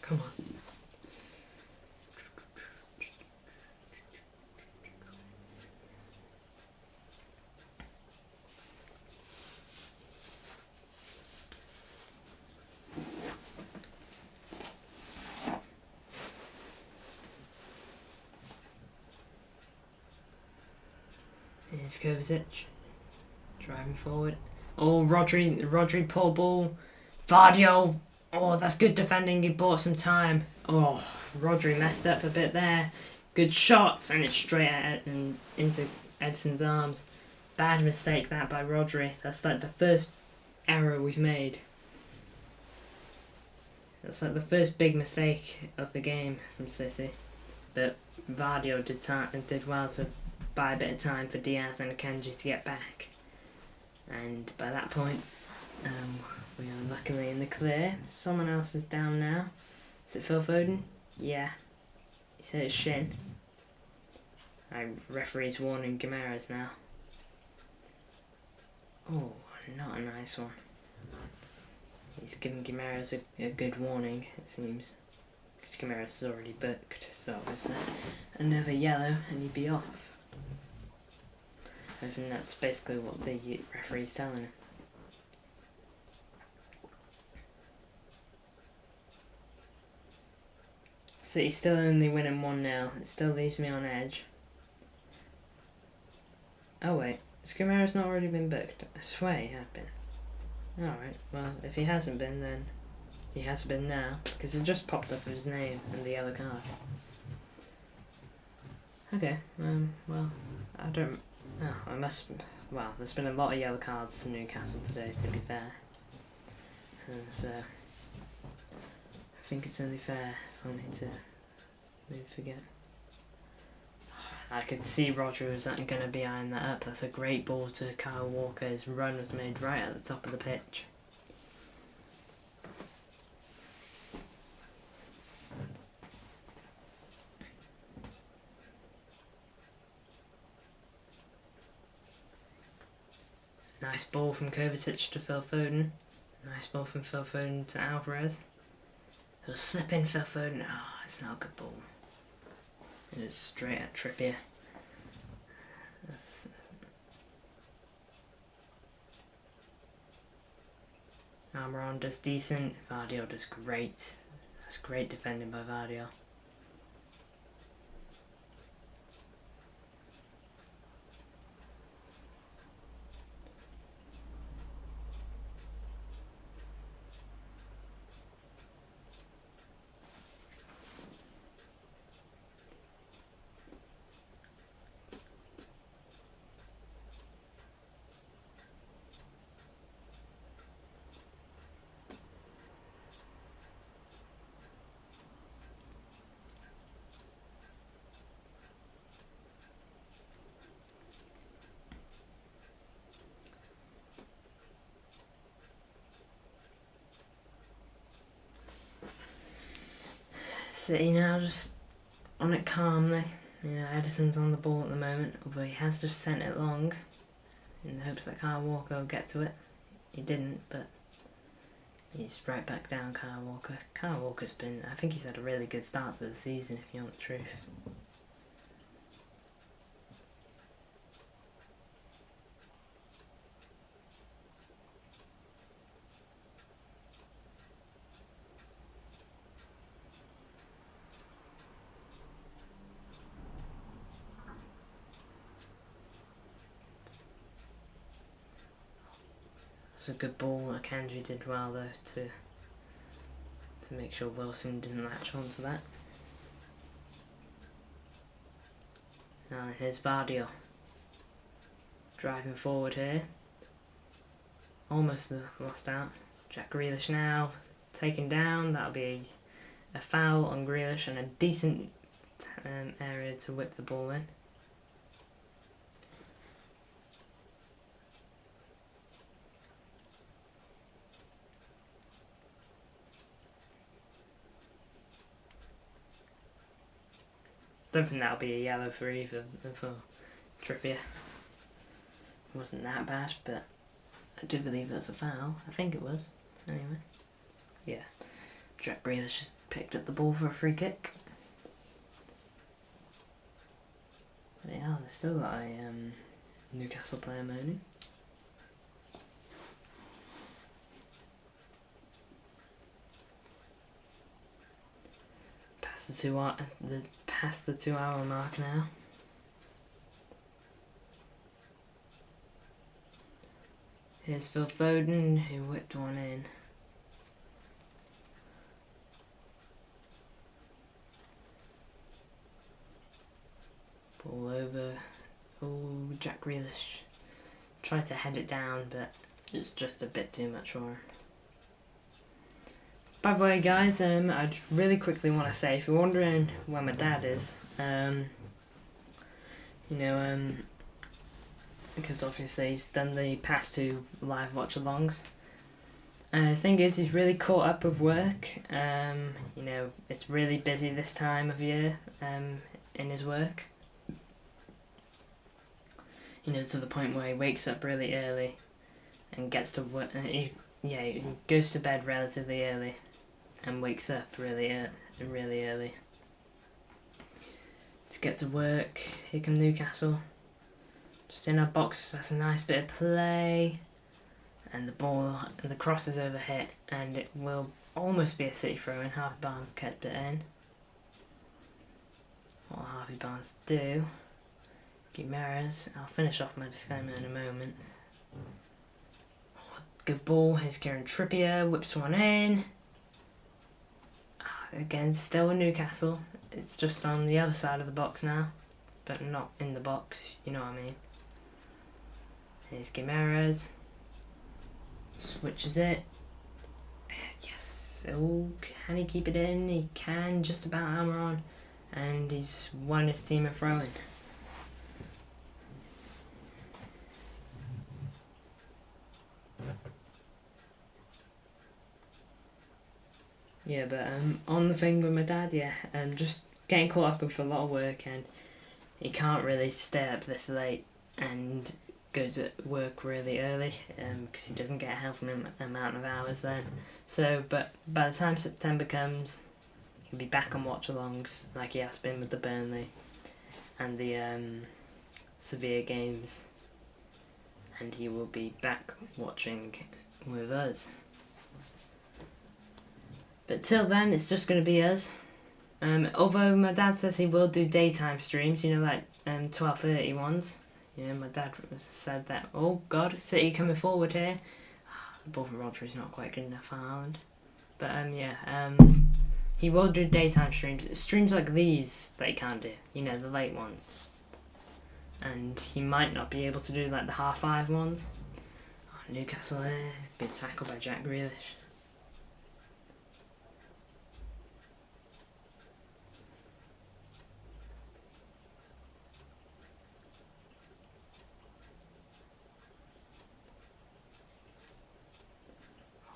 Speaker 1: Come on. Here's Kovacic driving forward. Oh, Rodri, poor ball. Vardio. Oh, that's good defending. He bought some time. Oh, Rodri messed up a bit there. Good shot, and it's straight at and into Edison's arms. Bad mistake that by Rodri. That's like the first error we've made. That's like the first big mistake of the game from City. But Vardio did well to buy a bit of time for Diaz and Akanji to get back. And by that point, we are luckily in the clear. Someone else is down now. Is it Phil Foden? Yeah. He's hit his shin. Referee's warning Guimaraes now. Oh, not a nice one. He's giving Guimaraes a good warning, it seems. Because Guimaraes is already booked, so it's another yellow and he'd be off. I think that's basically what the referee's telling him. City still only winning 1-0. It still leaves me on edge. Oh wait, has Guimaraes not already been booked? I swear he had been. Alright, well, if he hasn't been, then he has been now, because it just popped up his name and the yellow card. Okay, well, I don't... Oh, well, there's been a lot of yellow cards to Newcastle today, to be fair. And so, I think it's only fair for me to maybe forget. I could see Roger was going to be eyeing that up. That's a great ball to Kyle Walker. His run was made right at the top of the pitch. Nice ball from Kovacic to Phil Foden. Nice ball from Phil Foden to Alvarez. He'll slip in Phil Foden. Oh, it's not a good ball. It was straight at Trippier. Almiron does decent. Vardio does great. That's great defending by Vardio. City now just on it calmly. You know, Edison's on the ball at the moment, although he has just sent it long in the hopes that Kyle Walker will get to it. He didn't, but he's right back down, Kyle Walker. Kyle Walker's been, I think he's had a really good start to the season, if you want the truth. It's a good ball. Akanji did well though to to make sure Wilson didn't latch onto that. Now here's Vardio driving forward here. Almost lost out. Jack Grealish now taken down. That'll be a foul on Grealish and a decent area to whip the ball in. Don't think that'll be a yellow for either for Trippier. It wasn't that bad, but I do believe it was a foul. I think it was. Anyway. Yeah. Jack Grealish just picked up the ball for a free kick. But yeah, they've still got a Newcastle player moaning. Past the 2 hour mark now. Here's Phil Foden, who whipped one in. Ball over. Oh, Jack Grealish tried to head it down, but it's just a bit too much for him. By the way, guys, I just really quickly want to say, if you're wondering where my dad is, because obviously he's done the past 2 live watch-alongs. Thing is, he's really caught up with work. It's really busy this time of year in his work. To the point where he wakes up really early and gets to work. He goes to bed relatively early and wakes up really early to get to work. Here come Newcastle. Just in our box, that's a nice bit of play. And the cross is overhit, and it will almost be a City throw in. Harvey Barnes kept it in. What will Harvey Barnes do? Guimaraes. I'll finish off my disclaimer in a moment. Good ball. Here's Kieran Trippier. Whips one in. Again, still in Newcastle. It's just on the other side of the box now, but not in the box. You know what I mean. Here's Guimaraes. Switches it. Yes. Oh, can he keep it in? He can just about hammer on. And he's won his team a throw-in. Yeah, but on the thing with my dad, just getting caught up with a lot of work, and he can't really stay up this late and go to work really early because he doesn't get a healthy amount of hours then. So, but by the time September comes, he'll be back on watch-alongs like he has been with the Burnley and the Sevilla games, and he will be back watching with us. But till then, it's just going to be us. Although my dad says he will do daytime streams, like 12:30 ones. My dad said that. Oh God, City coming forward here. The ball from Rodri's not quite good enough for Haaland. But he will do daytime streams. It's streams like these that he can't do. The late ones. And he might not be able to do like the 5:30 ones. Oh, Newcastle there. Good tackle by Jack Grealish.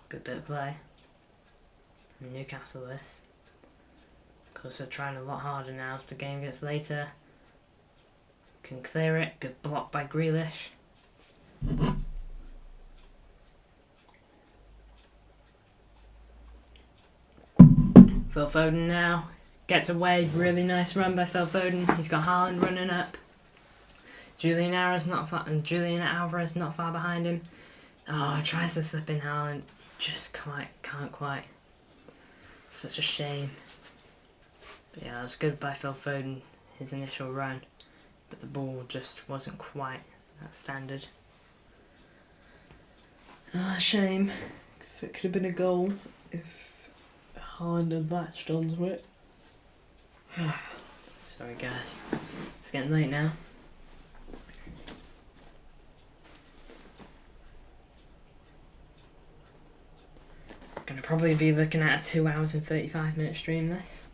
Speaker 1: Good bit of play. Newcastle this. Of course they're trying a lot harder now as the game gets later. Can clear it. Good block by Grealish. Phil Foden now. Gets away. Really nice run by Phil Foden. He's got Haaland running up. Julian Alvarez not far behind him. Oh, tries to slip in Haaland. Just can't quite. Such a shame. But yeah, that was good by Phil Foden, his initial run. But the ball just wasn't quite that standard. Oh, shame. Because it could have been a goal if
Speaker 2: Haaland had latched onto it.
Speaker 1: Sorry guys, it's getting late now. Gonna probably be looking at a 2 hours and 35 minute stream this.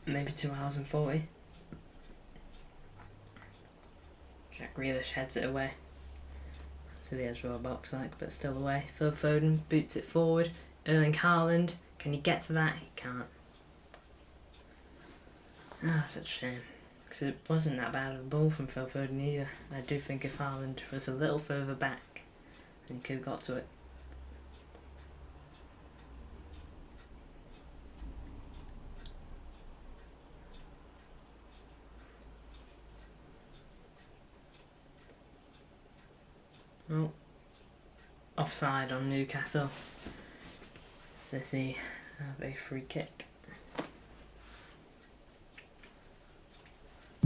Speaker 1: Maybe 2 hours and 40. Jack Grealish heads it away. To the edge of our box but still away. Phil Foden boots it forward. Erling Haaland, can he get to that? He can't. Ah, such a shame. Because it wasn't that bad of a ball from Phil Foden either. I do think if Haaland was a little further back, then he could have got to it. Oh, offside on Newcastle. City have a free kick.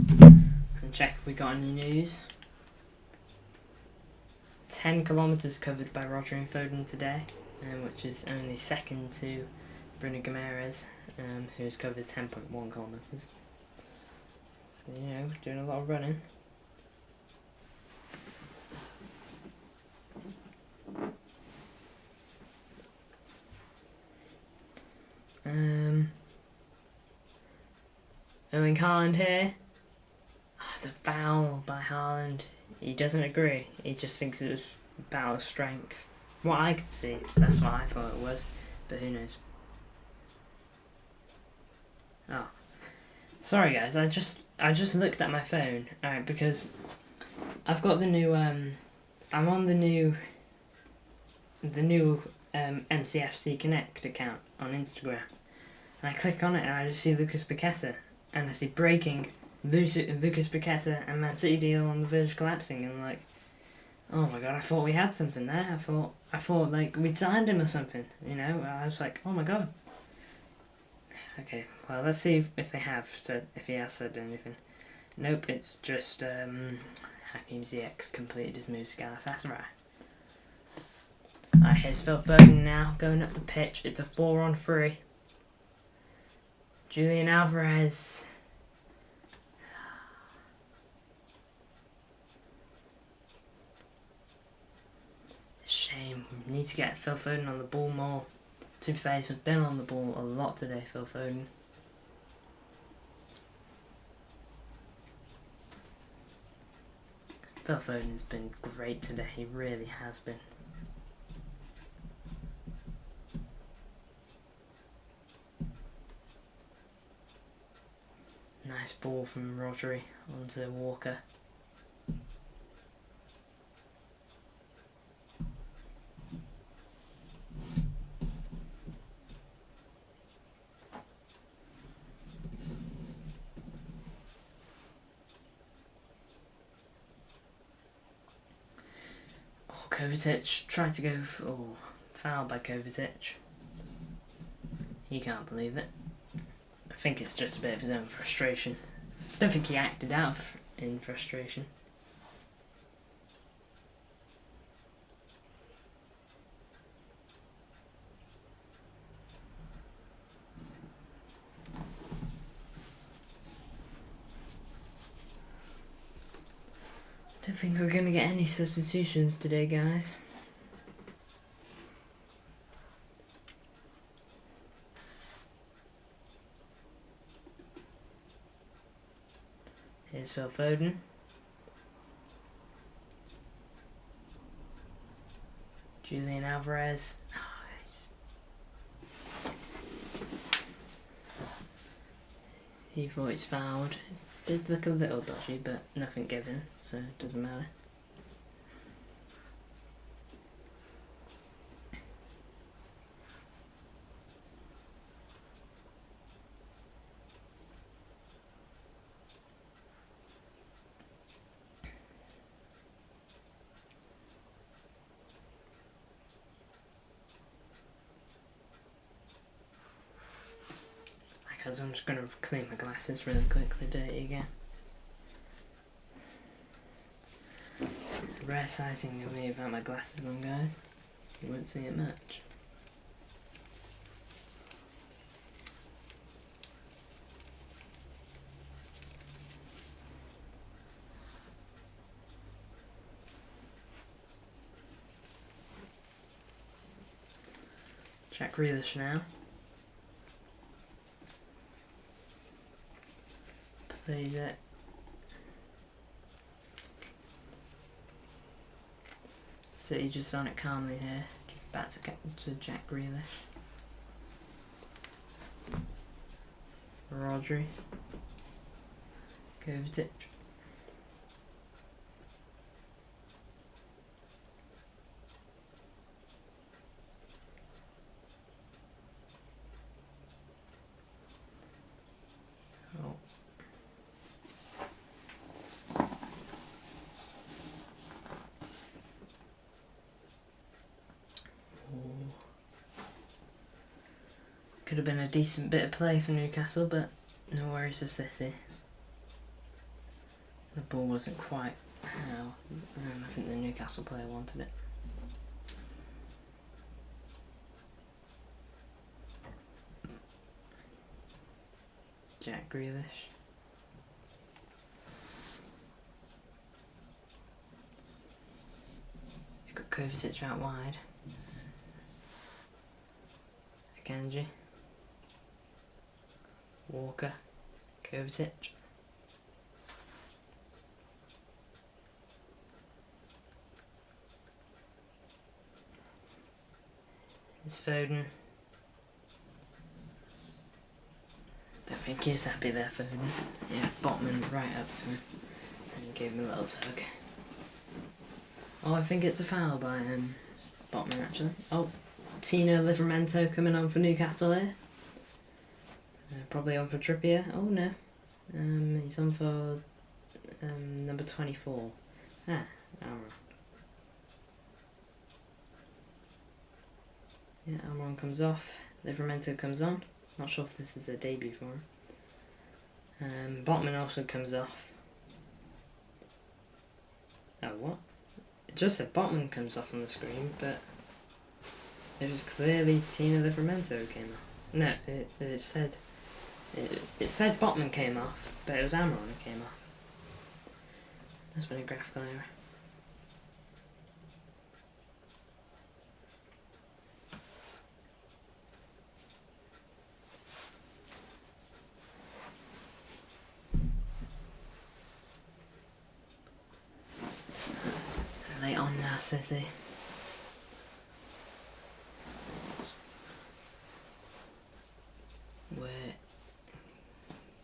Speaker 1: And check if we got any news. 10 kilometres covered by Roger and Foden today, which is only second to Bruno Guimaraes, who's covered 10.1 kilometres. So, you know, doing a lot of running. Erling Haaland here. Oh, it's a foul by Haaland. He doesn't agree. He just thinks it was a battle of strength. What I could see, that's what I thought it was. But who knows? Oh, sorry guys. I just looked at my phone. Alright, because I've got the new. I'm on the new MCFC Connect account on Instagram. And I click on it and I just see Lucas Paqueta. And I see breaking Lucas Paqueta and Man City deal on the verge of collapsing. And I'm like, oh my god, I thought we had something there. I thought like we'd signed him or something. You know, I was like, oh my god. Okay, well let's see if they have said, if he has said anything. Nope, it's just Hakim Ziyech completed his move to Galatasaray. Alright, here's Phil Foden now going up the pitch. It's a 4-on-3. Julian Alvarez. Shame. We need to get Phil Foden on the ball more. To be fair, he's been on the ball a lot today, Phil Foden. Phil Foden has been great today. He really has been. Nice ball from Rodri onto Walker. Oh, Kovacic tried to go for foul by Kovacic. He can't believe it. I think it's just a bit of his own frustration. I don't think he acted out in frustration. Don't think we're going to get any substitutions today, guys. Here's Phil Foden. Julian Alvarez. He thought he's fouled. Did look a little dodgy, but nothing given, so it doesn't matter. Because I'm just going to clean my glasses really quickly, dirty again. Rare sighting of me without my glasses on, guys. You won't see it much. Jack Grealish now. Plays it. City just on it calmly here. Back to Jack Grealish. Rodri. Kovacic. Oh. Could have been a decent bit of play for Newcastle, but no worries for City. The ball wasn't quite how I think the Newcastle player wanted it. Jack Grealish. He's got Kovacic out wide. Akanji. Walker. Kovacic. It's Foden. Don't think he was happy there, Foden. Yeah, Botman right up to him and gave him a little tug. Oh, I think it's a foul by Botman actually. Oh, Tino Livramento coming on for Newcastle here. Probably on for Trippier. Oh no, he's on for number 24. Ah, Almiron. Yeah, Almiron comes off. Livramento comes on. Not sure if this is a debut for him. Botman also comes off. Oh, what? It just said Botman comes off on the screen, but it was clearly Tino Livramento came off. No, it said Botman came off, but it was Almiron who came off. That's been a graphical error. Late on now, City. We're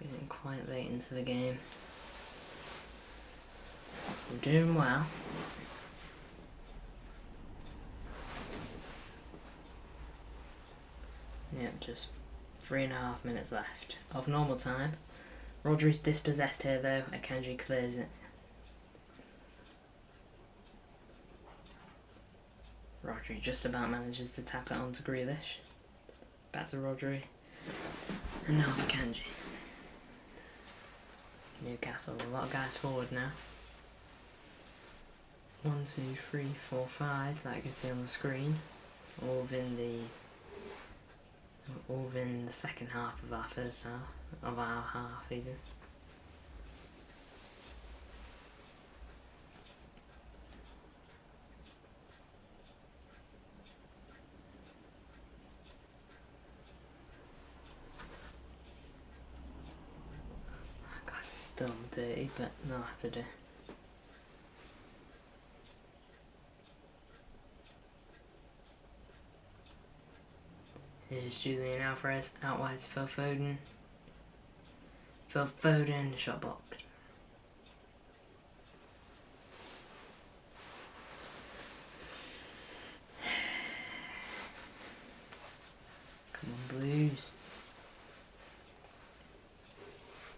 Speaker 1: getting quite late into the game. We're doing well. Yep, just 3.5 minutes left of normal time. Rodri's dispossessed here though. Akanji clears it. Rodri just about manages to tap it onto Grealish. Back to Rodri. And now for Akanji. Newcastle, a lot of guys forward now. 1, 2, 3, 4, 5 that I can see on the screen. All within the second half of our first half. Of our half even. Still dirty, but no have to do. Here's Julian Alvarez, out wide Phil Foden. Phil Foden, shot blocked. Come on, Blues.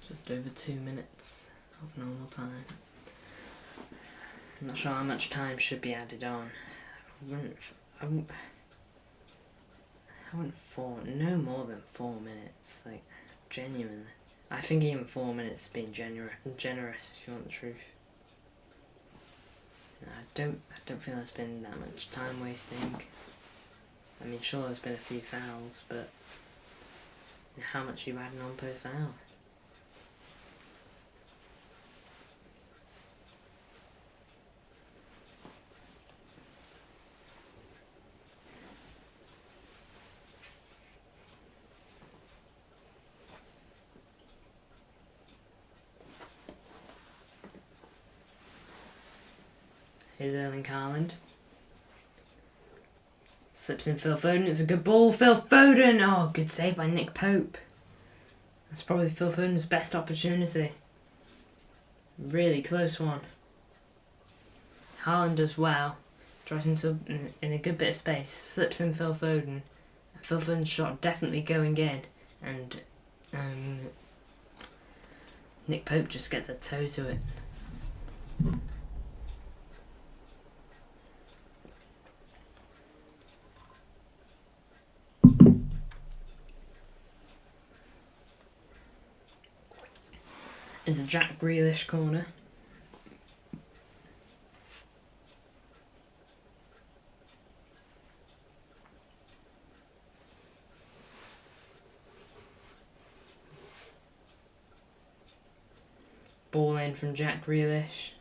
Speaker 1: Just over 2 minutes of normal time. I'm not sure how much time should be added on. I wouldn't no more than 4 minutes, like, genuinely. I think even 4 minutes is being generous if you want the truth. I don't feel there's been that much time wasting. I mean, sure there's been a few fouls, but how much are you adding on per foul? Here's Erling Haaland. Slips in Phil Foden. It's a good ball. Phil Foden! Oh, good save by Nick Pope. That's probably Phil Foden's best opportunity. Really close one. Haaland does well. Drives into in a good bit of space. Slips in Phil Foden. Phil Foden's shot definitely going in. And Nick Pope just gets a toe to it. It's a Jack Grealish corner. Ball in from Jack Grealish.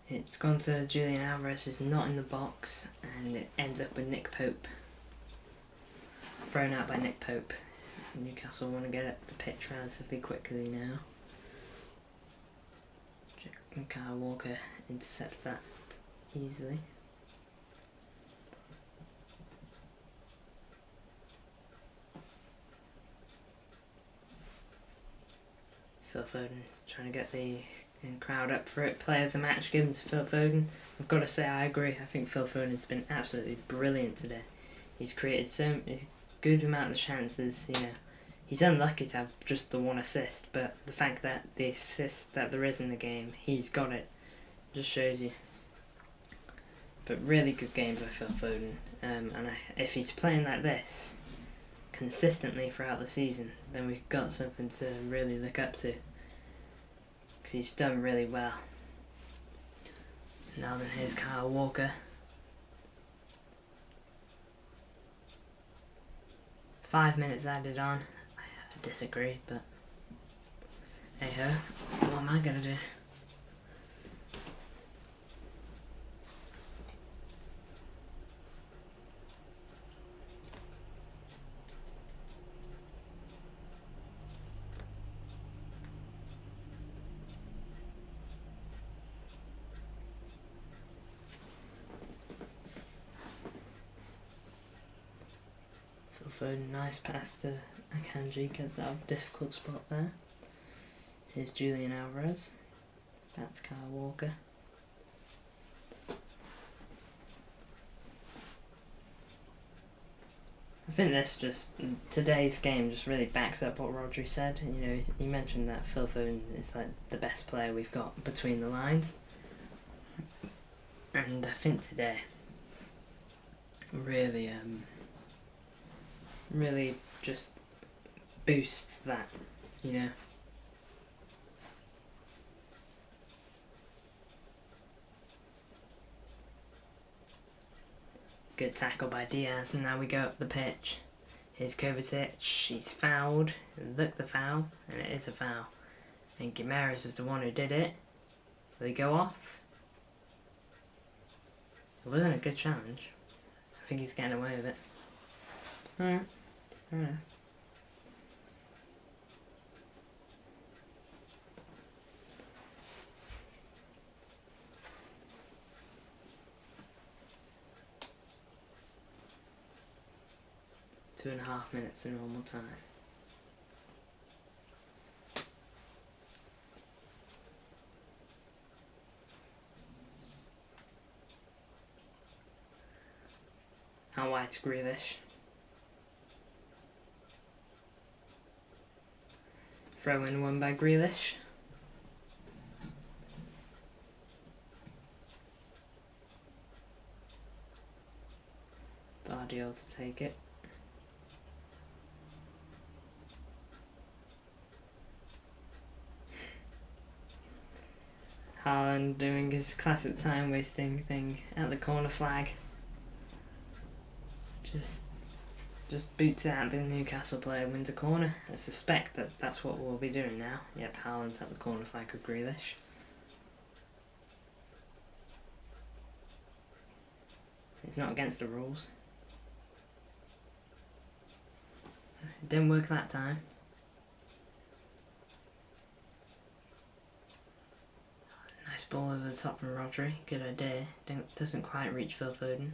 Speaker 1: It's gone to Julian Alvarez, who's not in the box, and it ends up with Nick Pope. Thrown out by Nick Pope. Newcastle want to get up the pitch relatively quickly now. Kyle Walker intercepts that easily. Phil Foden trying to get the crowd up for it. Player of the match given to Phil Foden. I've got to say I agree. I think Phil Foden's been absolutely brilliant today. He's created a good amount of chances. He's unlucky to have just the one assist, but the fact that the assist that there is in the game, he's got it. Just shows you. But really good game by Phil Foden. If he's playing like this consistently throughout the season, then we've got something to really look up to. Because he's done really well. Now then, here's Kyle Walker. 5 minutes added on. I disagree, but hey ho, what am I gonna do? Foden, nice pass to Akanji, gets out of a difficult spot there. Here's Julian Alvarez. That's Kyle Walker. I think today's game just really backs up what Rodri said. He mentioned that Phil Foden is like the best player we've got between the lines. And I think today really just boosts that, Good tackle by Diaz, and now we go up the pitch. Here's Kovacic, he's fouled. Look, the foul, and it is a foul. And Guimaraes is the one who did it. Will he go off? It wasn't a good challenge. I think he's getting away with it. Alright. Fair enough. Two and a half minutes in normal time. Out wide to Grealish. Throw in one by Grealish. Bardiol to take it. Haaland doing his classic time wasting thing at the corner flag. Just boots it at the Newcastle player, wins a corner. I suspect that that's what we'll be doing now. Yep, Haaland's at the corner flag with Grealish. It's not against the rules. It didn't work that time. Nice ball over the top from Rodri. Good idea. Doesn't quite reach Phil Foden.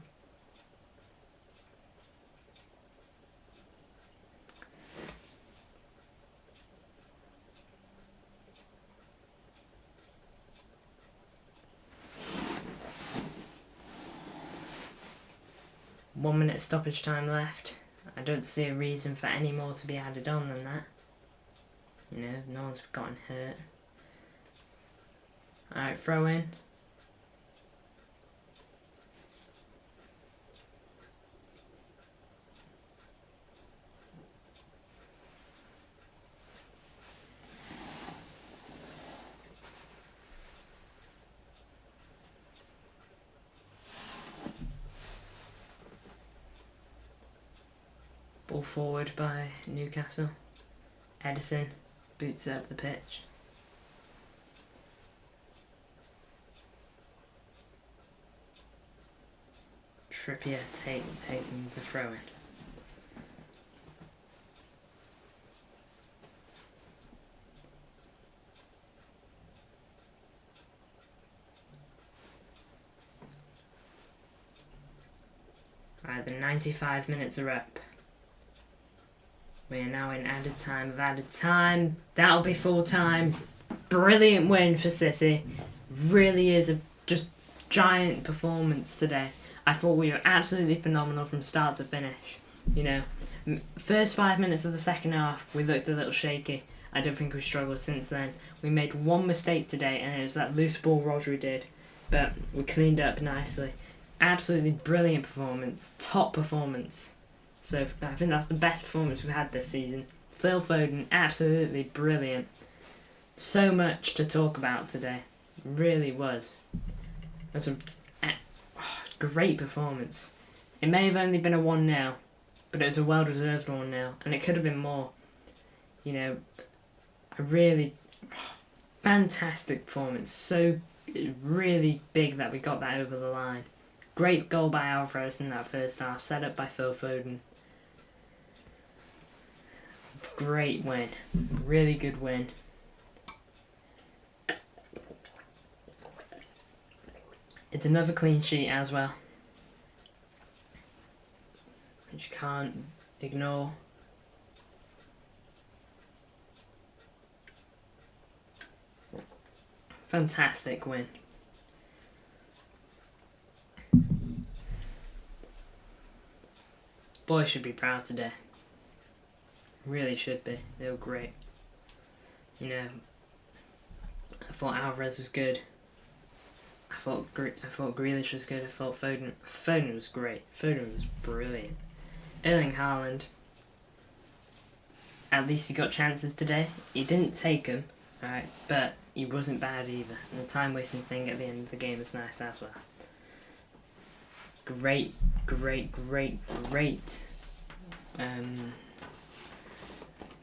Speaker 1: One minute stoppage time left. I don't see a reason for any more to be added on than that. You know, no one's gotten hurt. Alright, throw in. Ball forward by Newcastle. Edison boots it up the pitch. Trippier taking the throw in. Alright, the 95 minutes are up. We are now in added time of added time. That'll be full time. Brilliant win for City. Really is a just giant performance today. I thought we were absolutely phenomenal from start to finish. You know, first 5 minutes of the second half, we looked a little shaky. I don't think we struggled since then. We made one mistake today, and it was that loose ball Rodri did. But we cleaned up nicely. Absolutely brilliant performance. Top performance. So I think that's the best performance we've had this season. Phil Foden, absolutely brilliant. So much to talk about today. Really was. That's a great performance. It may have only been a 1-0, but it was a well-deserved 1-0, and it could have been more. You know, a really fantastic performance. So really big that we got that over the line. Great goal by Alvarez in that first half, set up by Phil Foden. Great win. Really good win. It's another clean sheet as well, which you can't ignore. Fantastic win. Boys should be proud today. Really should be. They were great. You know, I thought Alvarez was good. I thought Grealish was good. I thought Foden was great. Foden was brilliant. Erling Haaland, at least he got chances today. He didn't take them, right, but he wasn't bad either. And the time wasting thing at the end of the game was nice as well. Great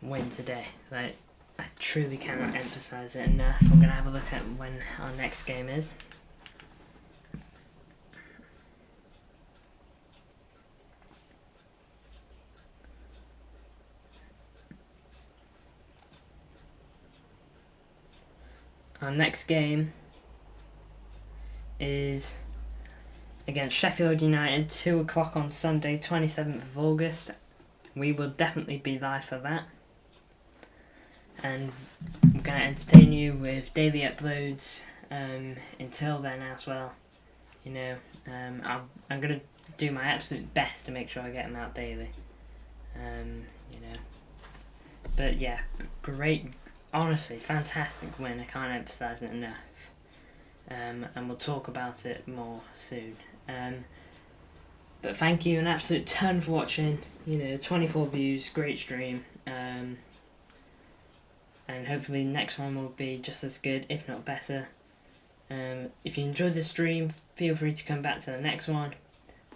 Speaker 1: win today. Like, I truly cannot emphasise it enough. I'm going to have a look at when our next game is. Our next game is against Sheffield United, 2 o'clock on Sunday, 27th of August. We will definitely be live for that. And I'm going to entertain you with daily uploads until then as well. You know, I'm going to do my absolute best to make sure I get them out daily. You know. But yeah, great, honestly, fantastic win. I can't emphasise it enough. And we'll talk about it more soon. But thank you an absolute ton for watching. You know, 24 views, great stream. And hopefully the next one will be just as good, if not better. If you enjoyed the stream, feel free to come back to the next one.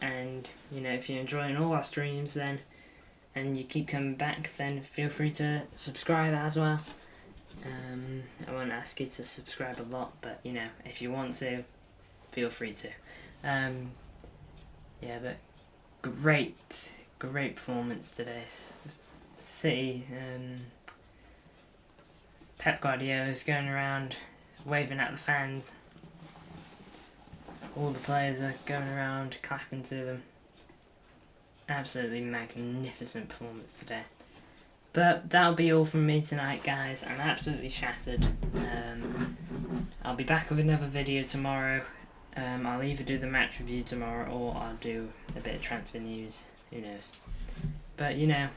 Speaker 1: And, you know, if you're enjoying all our streams then, and you keep coming back, then feel free to subscribe as well. I won't ask you to subscribe a lot, but, you know, if you want to, feel free to. Yeah, but great performance today. City, Pep Guardiola is going around waving at the fans. All the players are going around clapping to them. Absolutely magnificent performance today. But that'll be all from me tonight, guys. I'm absolutely shattered. I'll be back with another video tomorrow. I'll either do the match review tomorrow or I'll do a bit of transfer news. Who knows? But, you know,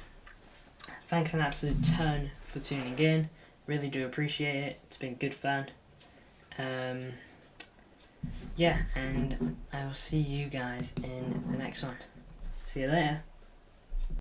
Speaker 1: thanks an absolute ton for tuning in. Really do appreciate it. It's been good fun. Yeah, and I will see you guys in the next one. See you later.